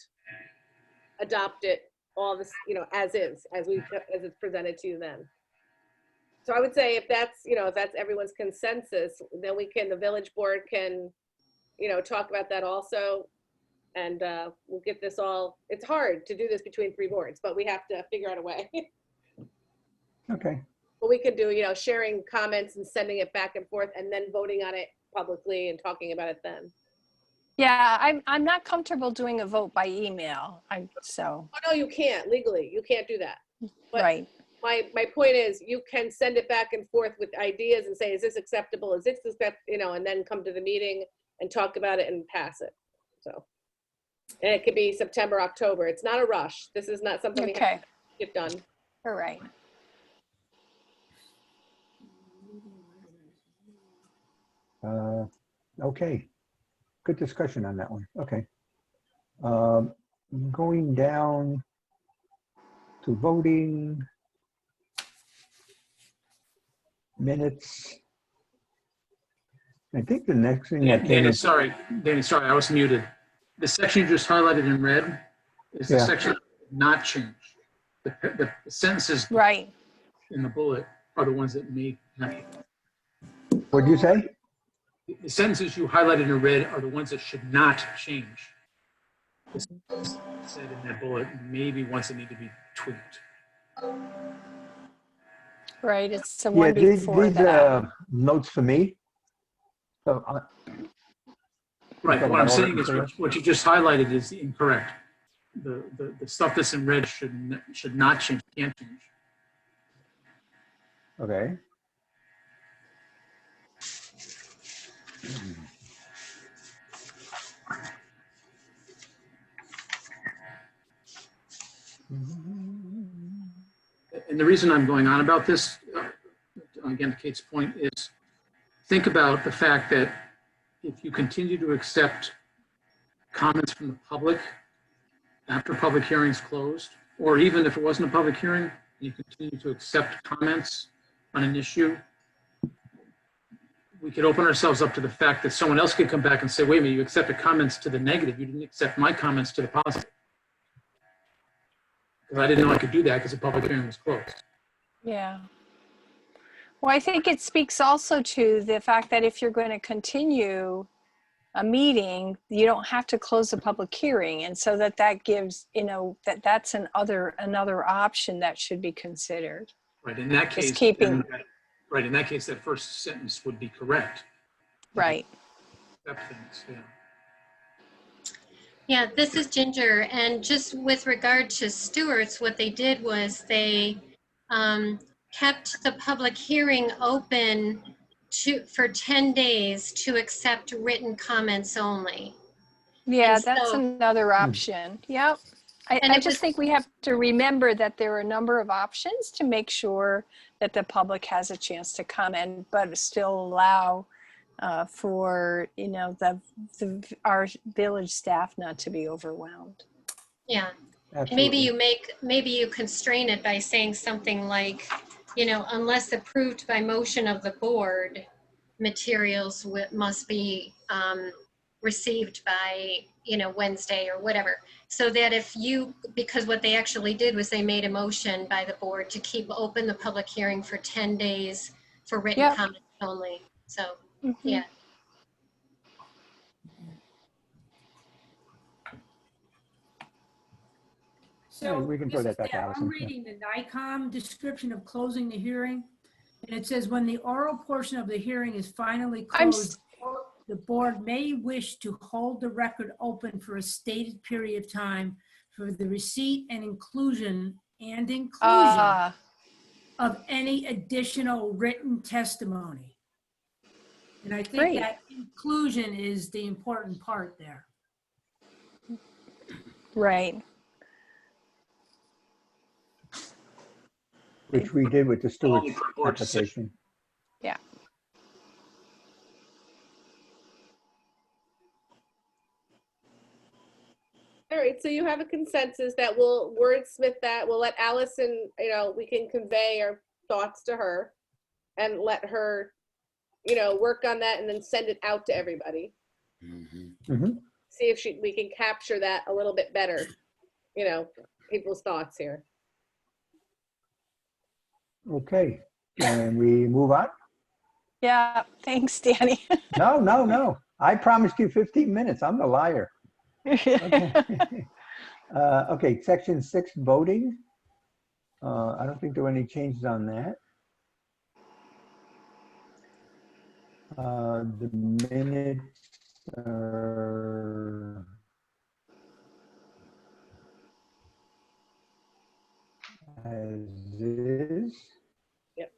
it all this, you know, as is, as it's presented to you then. So I would say if that's, you know, if that's everyone's consensus, then we can, the village board can, you know, talk about that also. And we'll get this all, it's hard to do this between three boards, but we have to figure out a way. Okay. But we could do, you know, sharing comments and sending it back and forth and then voting on it publicly and talking about it then. Yeah, I'm not comfortable doing a vote by email. So. Oh, no, you can't legally. You can't do that. But right. My point is, you can send it back and forth with ideas and say, is this acceptable? Is this, you know, and then come to the meeting and talk about it and pass it. So, and it could be September, October. It's not a rush. This is not something we have to get done. All right. Okay. Good discussion on that one. Okay. Going down to voting. Minutes. I think the next thing that came Danny, sorry, I was muted. The section you just highlighted in red is the section that did not change. The sentences right in the bullet are the ones that may have. What did you say? The sentences you highlighted in red are the ones that should not change. The sentence said in that bullet, maybe ones that need to be tweaked. Right, it's the one before these that. Notes for me. So, right, what I'm saying is what you just highlighted is incorrect. The stuff that's in red should not change, can't change. Okay. And the reason I'm going on about this, again, to Kate's point, is think about the fact that if you continue to accept comments from the public after public hearings closed, or even if it wasn't a public hearing, you continue to accept comments on an issue, we could open ourselves up to the fact that someone else could come back and say, wait a minute, you accepted comments to the negative, you didn't accept my comments to the positive. Because I didn't know I could do that because the public hearing was closed. Yeah. Well, I think it speaks also to the fact that if you're going to continue a meeting, you don't have to close the public hearing. And so that gives, you know, that's another option that should be considered. Right, in that case, right, in that case, that first sentence would be correct. Right. Accept things, yeah. Yeah, this is Ginger, and just with regard to Stewart's, what they did was they kept the public hearing open for 10 days to accept written comments only. Yeah, And that's so, another option. Yep. And I it just was- think we have to remember that there are a number of options to make sure that the public has a chance to comment, but still allow for, you know, our village staff not to be overwhelmed. Yeah. Absolutely. Maybe you constrain it by saying something like, you know, unless approved by motion of the board, materials must be received by, you know, Wednesday or whatever. So that because what they actually did was they made a motion by the board to keep open the public hearing for 10 days for written Yeah. comments only. So, Mhm. yeah. So we can throw this that is back to I'm Allison. reading the NICOM description of closing the hearing. And it says, when the oral portion of the hearing is finally I'm closed, the board may wish to hold the record open for a stated period of time for the receipt and inclusion of any additional written testimony. And I think Great. that inclusion is the important part there. Right. Which we did with the Stewart Only for board decision. application. Yeah. All right, so you have a consensus that we'll wordsmith that. We'll let Allison, you know, we can convey our thoughts to her and let her, you know, work on that and then send it out to everybody. Mhm. See if we can capture that a little bit better, you know, people's thoughts here. Okay, can we move on? Yeah. Thanks, Danny. No. I promised you 15 minutes. I'm the liar. Okay. Okay, section 6, voting. I don't think there were any changes on that. The minutes are as is. Yep.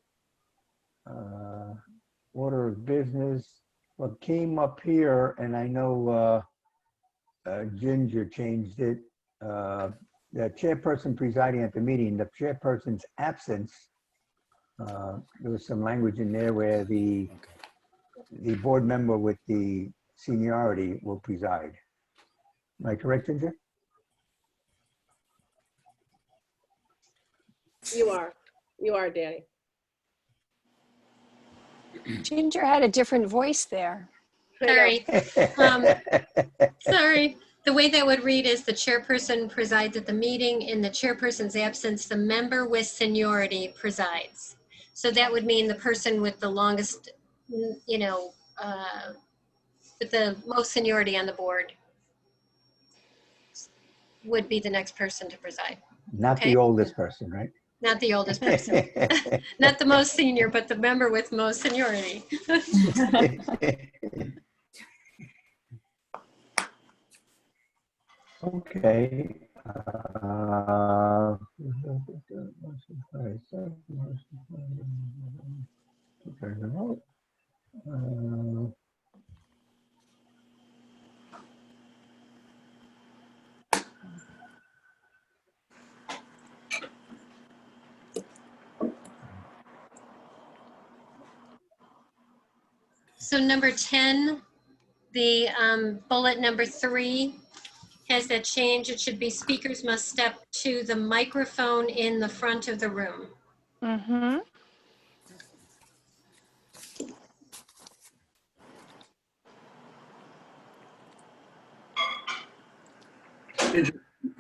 Order of business, what came up here, and I know Ginger changed it. The chairperson presiding at the meeting, the chairperson's absence, there was some language in there where the board member with the seniority will preside. Am I correct, Ginger? You are, Danny. Ginger had a different voice there. Sorry. Sorry. The way that would read is the chairperson presides at the meeting. In the chairperson's absence, the member with seniority presides. So that would mean the person with the longest, you know, with the most seniority on the board would be the next person to preside. Not Okay. the oldest person, right? Not the oldest person, not the most senior, but the member with most seniority. Okay. So number 10, the bullet number 3 has that change. It should be speakers must step to the microphone in the front of the room. Mm-hmm.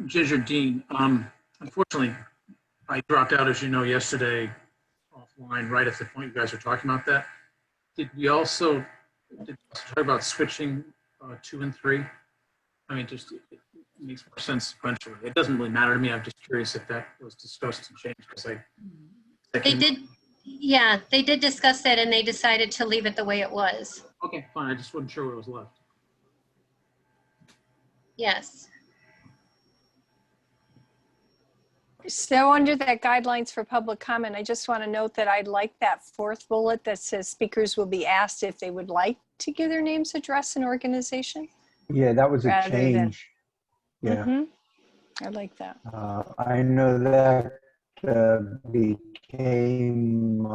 Ginger Dean, unfortunately, I dropped out, as you know, yesterday offline, right at the point you guys were talking about that. Did we also talk about switching 2 and 3? I mean, just it makes more sense sequentially. It doesn't really matter to me. I'm just curious if that was discussed and changed because They did, yeah, they did discuss that and they decided to leave it the way it was. Okay, fine. I just wasn't sure what was left. Yes. So under that guidelines for public comment, I just want to note that I'd like that 4th bullet that says speakers will be asked if they would like to give their names, address, and organization. Yeah, that was a Rather than- change. Yeah. Mhm. I like that. I know that became,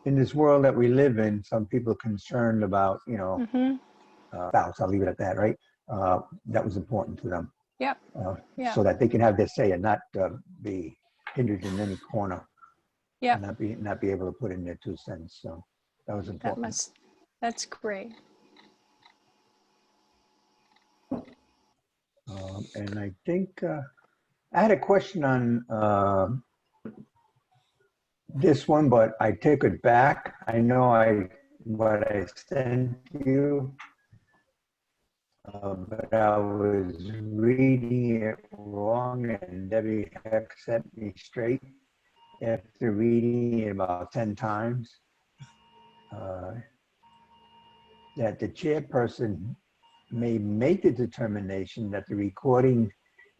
in this world that we live in, some people concerned about, spouse, I'll leave it at that, right? That was important to them. Yep. Yeah. So that they can have their say and not be hindered in any corner. Yeah. And not be able to put in their 2 cents. So that was important. That's great. And I think I had a question on this one, but I took it back. I know what I sent you, but I was reading it wrong, and Debbie Heck set me straight after reading it about 10 times. That the chairperson may make the determination that the recording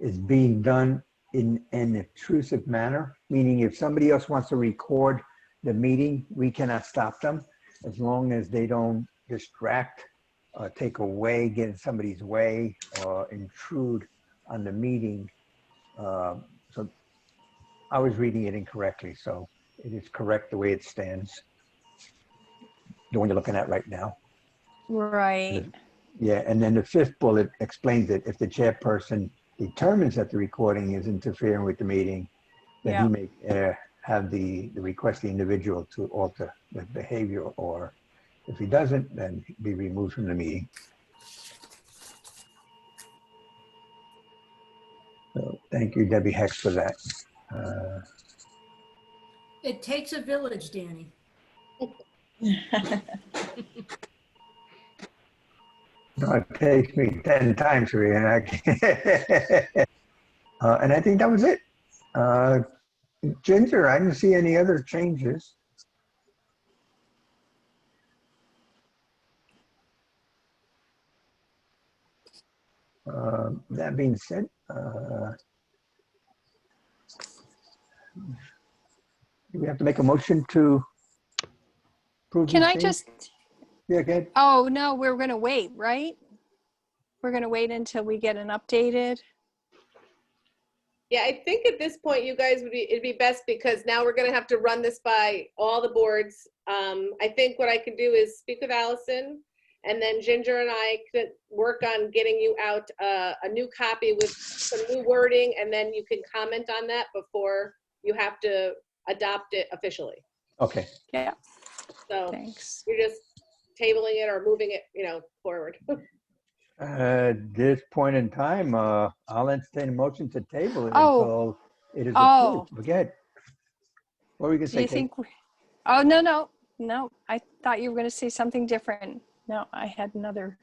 is being done in an intrusive manner, meaning if somebody else wants to record the meeting, we cannot stop them as long as they don't distract, take away, get in somebody's way, or intrude on the meeting. So I was reading it incorrectly, so it is correct the way it stands. The one you're looking at right now. Right. Yeah, and then the 5th bullet explains it. If the chairperson determines that the recording is interfering with the meeting, then he may have the request the individual to alter the behavior, or if he doesn't, then be removed from the meeting. So thank you, Debbie Hex, for that. It takes a village, Danny. No, it takes me 10 times to reenact. And I think that was it. Ginger, I didn't see any other changes. That being said, we have to make a motion to approve. Can these I things? just, Yeah, go ahead. oh, no, we're going to wait, right? We're going to wait until we get an updated. Yeah, I think at this point, you guys it'd be best because now we're gonna have to run this by all the boards. I think what I can do is speak with Allison, and then Ginger and I could work on getting you out a new copy with some new wording, and then you can comment on that before you have to adopt it officially. Okay. Yeah. So Thanks. you're just tabling it or moving it, forward. At this point in time, I'll entertain a motion to table it Oh. until it is Oh. approved. Forget. What were you gonna Do say, you Kate? think, oh, no. I thought you were going to say something different. No, I had another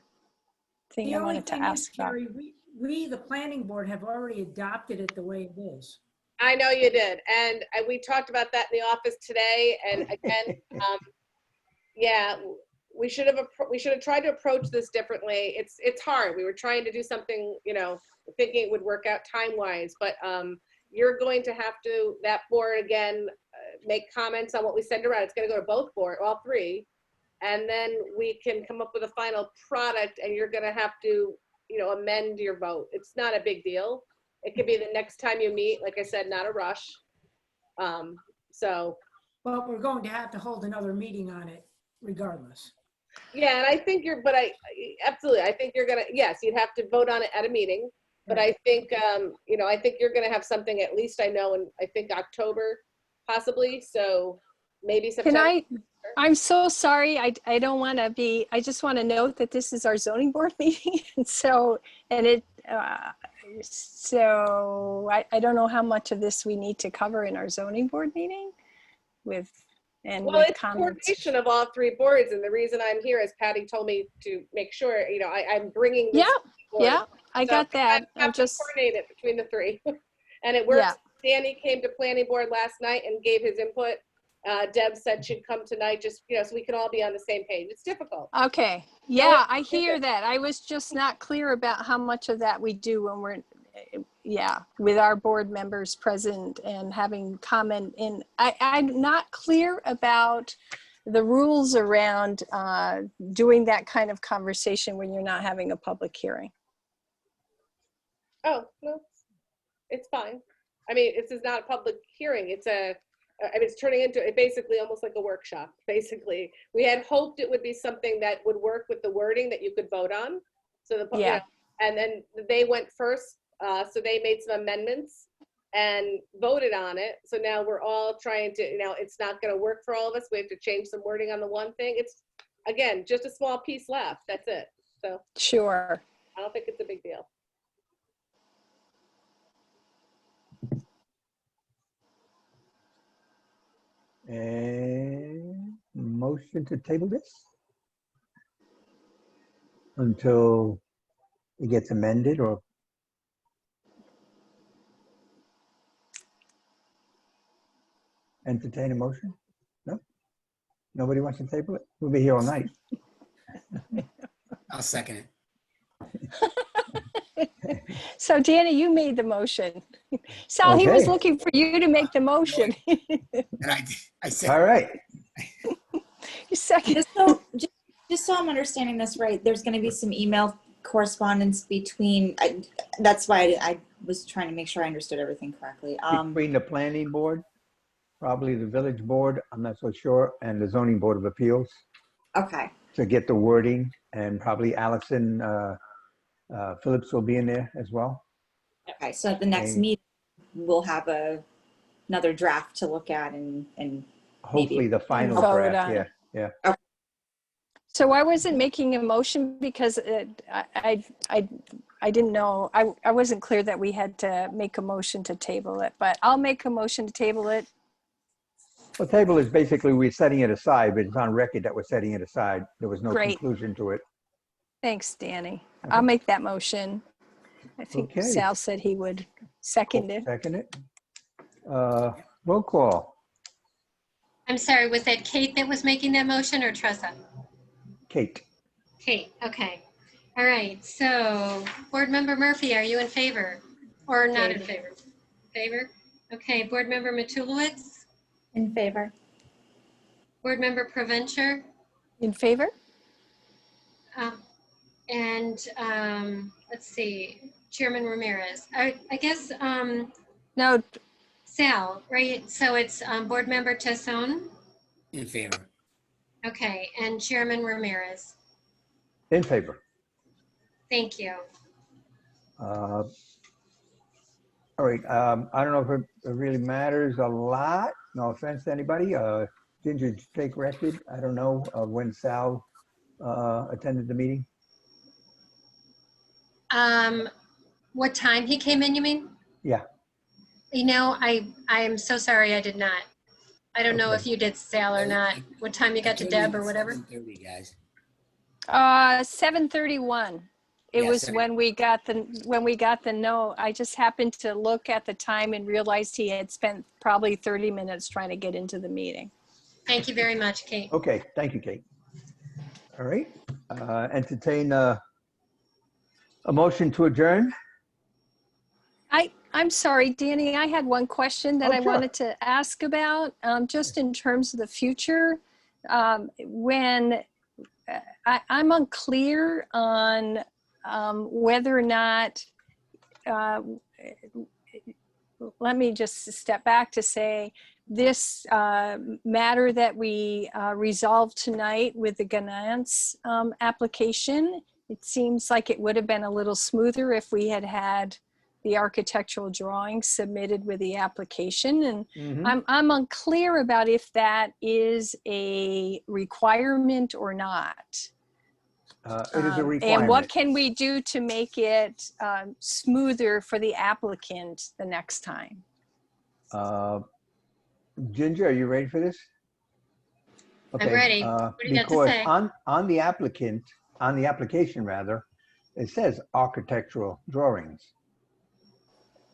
thing The I only wanted to thing is, ask about. Carrie, we, the planning board, have already adopted it the way it is. I know you did, and we talked about that in the office today. And again, yeah, we should have tried to approach this differently. It's hard. We were trying to do something, thinking it would work out time-wise, but you're going to have to, that board again, make comments on what we send around. It's going to go to both board, all three, and then we can come up with a final product. And you're going to have to, amend your vote. It's not a big deal. It could be the next time you meet. Like I said, not a rush. So. Well, we're going to have to hold another meeting on it regardless. Yeah, and I think absolutely, I think you're gonna, yes, you'd have to vote on it at a meeting, but I think, I think you're gonna have something, at least I know, in, I think October, possibly, so maybe September. I'm so sorry. I don't want to be, I just want to note that this is our zoning board meeting. So I don't know how much of this we need to cover in our zoning board meeting with It's comments. coordination of all three boards, and the reason I'm here is Patty told me to make sure, I'm bringing this forward. Yeah, I got that. I have to coordinate it between the three. And it works. Yeah. Danny came to planning board last night and gave his input. Deb said she'd come tonight, just, so we can all be on the same page. It's difficult. Okay. Yeah, I hear that. I was just not clear about how much of that we do when we're, with our board members present and having comment in. I'm not clear about the rules around doing that kind of conversation when you're not having a public hearing. Oh, no, it's fine. I mean, this is not a public hearing. It's turning into basically almost like a workshop, basically. We had hoped it would be something that would work with the wording that you could vote on. So Yeah. and then they went first, so they made some amendments and voted on it. So now we're all trying to, it's not gonna work for all of us. We have to change some wording on the one thing. It's, again, just a small piece left, that's it. So Sure. I don't think it's a big deal. And motion to table this until it gets amended or entertain a motion? No? Nobody wants to table it? We'll be here all night. I'll second it. So Danny, you made the motion. Sal, he was Okay. looking for you to make the motion. And I said, All right. You second. Just so I'm understanding this right, there's going to be some email correspondence between, that's why I was trying to make sure I understood everything correctly. Between the planning board, probably the village board, I'm not so sure, and the zoning board of appeals Okay, to get the wording, and probably Allison Phillips will be in there as well. okay, so at the next Okay. meeting, we'll have another draft to look at and Hopefully the final vote draft, on yeah, it. yeah. So I wasn't making a motion because I didn't know, I wasn't clear that we had to make a motion to table it, but I'll make a motion to table it. Well, table is basically we're setting it aside, but it's on record that we're setting it aside. There was no Great. conclusion to it. Thanks, Danny. Okay. I'll make that motion. I think Okay. Sal said he would second it. Second it. Roll call. I'm sorry, was that Kate that was making that motion or Tressa? Kate. Kate, okay. All right, so Board Member Murphy, are you in favor or not in favor? Favor? Okay, Board Member Matulowicz, in favor. Board Member Provencher, In favor? and let's see, Chairman Ramirez. I guess No, Sal, right? So it's Board Member Tesson, in favor. okay, and Chairman Ramirez. In favor. Thank you. All right. I don't know if it really matters a lot. No offense to anybody. Ginger, take record. I don't know when Sal attended the meeting. What time he came in, you mean? Yeah. I am so sorry I did not. I don't know Okay. if you did, Sal, or not. What time you got to Deb or whatever? 7:30, guys. 7:31. It Yeah, was 7. when we got the note. I just happened to look at the time and realized he had spent probably 30 minutes trying to get into the meeting. Thank you very much, Kate. Okay. Thank you, Kate. All right. Entertain a motion to adjourn. I'm sorry, Danny, I had one question that Oh, I sure. wanted to ask about, just in terms of the future. When I'm unclear on whether or not, let me just step back to say, this matter that we resolved tonight with the Ganance application, it seems like it would have been a little smoother if we had had the architectural drawings submitted with the application. And Mhm. I'm unclear about if that is a requirement or not. It is a requirement. And what can we do to make it smoother for the applicant the next time? Ginger, are you ready for this? I'm ready. What do you got to Because say? on the application rather, it says architectural drawings.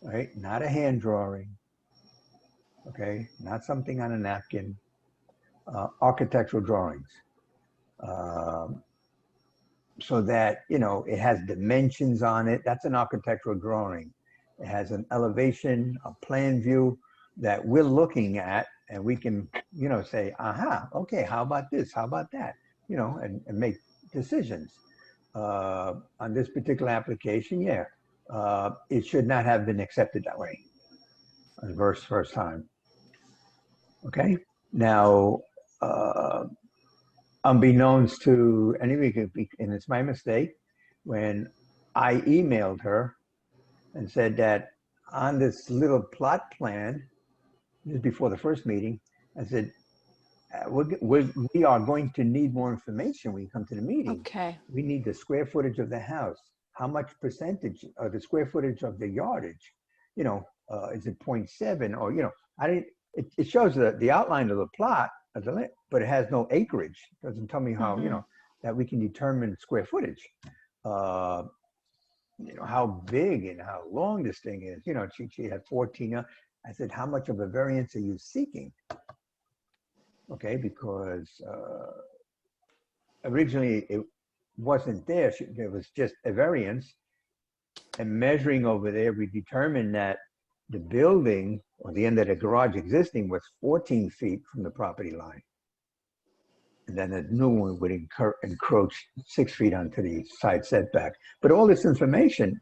Right? Not a hand drawing. Okay? Not something on a napkin. Architectural drawings. So that, it has dimensions on it. That's an architectural drawing. It has an elevation, a plan view that we're looking at, and we can, say, aha, okay, how about this? How about that? And make decisions. On this particular application, yeah. it should not have been accepted that way. The first time. Okay, now, unbeknownst to anybody, and it's my mistake, when I emailed her and said that on this little plot plan, this is before the first meeting, I said, we are going to need more information when you come to the meeting. Okay. We need the square footage of the house, how much percentage, or the square footage of the yardage, you know, is it 0.7 or, you know, it shows the outline of the plot, but it has no acreage. It doesn't tell me how, you know, that we can determine square footage. You know, how big and how long this thing is. You know, she had 14. I said, how much of a variance are you seeking? Okay, because originally it wasn't there. There was just a variance. And measuring over there, we determined that the building or the end of the garage existing was 14 feet from the property line. And then a new one would encroach 6 feet onto the side setback. But all this information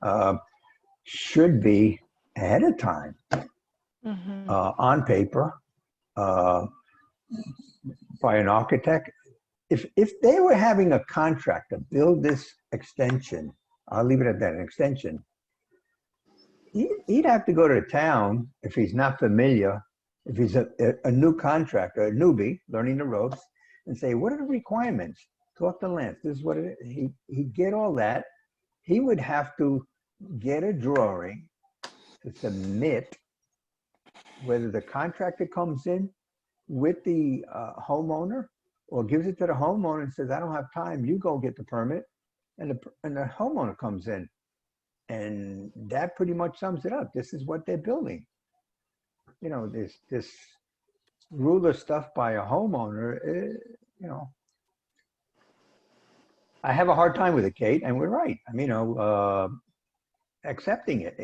should be ahead of time on paper by an architect. If they were having a contract to build this extension, I'll leave it at that, an extension, he'd have to go to the town if he's not familiar, if he's a new contractor, a newbie learning the ropes, and say, what are the requirements? Talk to Lance, this is what it is. He'd get all that. He would have to get a drawing to submit, whether the contractor comes in with the homeowner or gives it to the homeowner and says, I don't have time, you go get the permit. And the homeowner comes in. And that pretty much sums it up. This is what they're building. You know, this ruler stuff by a homeowner, you know, I have a hard time with it, Kate, and we're right. I mean, you know, accepting it.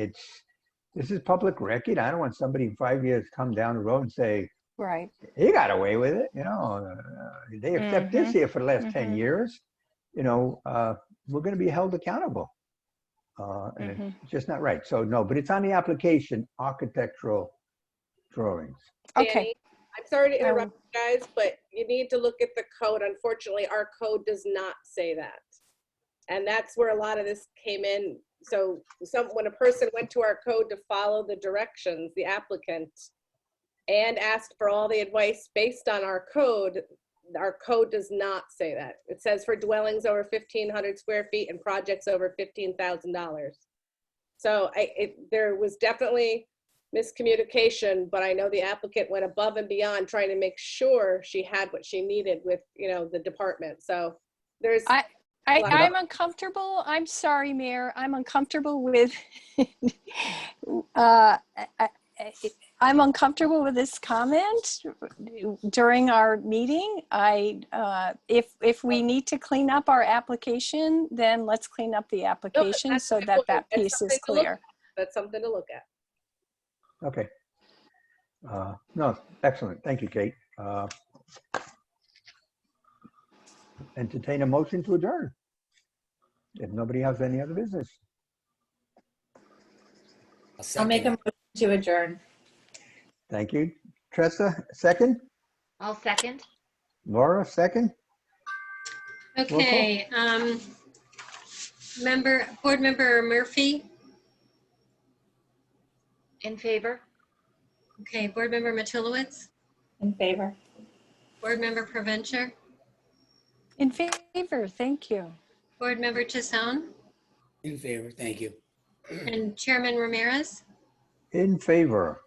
This is public record. I don't want somebody in 5 years come down the road and say, right, he got away with it. You know, they accept this here for the last 10 years. You know, we're going to be held accountable. And it's just not right. So no, but it's on the application, architectural drawings. Okay. Danny, I'm sorry to interrupt you guys, but you need to look at the code. Unfortunately, our code does not say that. And that's where a lot of this came in. So when a person went to our code to follow the directions, the applicant, and asked for all the advice based on our code does not say that. It says for dwellings over 1,500 square feet and projects over $15,000. So there was definitely miscommunication, but I know the applicant went above and beyond trying to make sure she had what she needed with, you know, the department. So there's I'm uncomfortable. I'm sorry, Mayor. I'm uncomfortable with I'm uncomfortable with this comment during our meeting. If we need to clean up our application, then let's clean up the application so that piece is clear. That's something to look at. Okay. No, excellent. Thank you, Kate. Entertain a motion to adjourn. If nobody has any other business. I'll make a motion to adjourn. Thank you. Tressa, second? I'll second. Laura, second? Okay, Board Member Murphy. In favor? Okay, Board Member Matulowicz. In favor. Board Member Provencher. In favor, thank you. Board Member Chisholm. In favor, thank you. And Chairman Ramirez. In favor.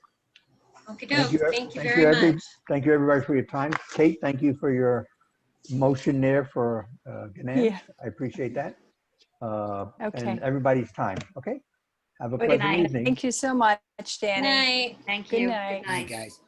Okey-doke. Thank you very much. Thank you, everybody, for your time. Kate, thank you for your motion there for Ganance. Yeah. I appreciate that. Okay. And everybody's time. Okay. Have a Good pleasant night. evening. Thank you so much, Good Danny. night. Thank Good you. night. Good night. Guys.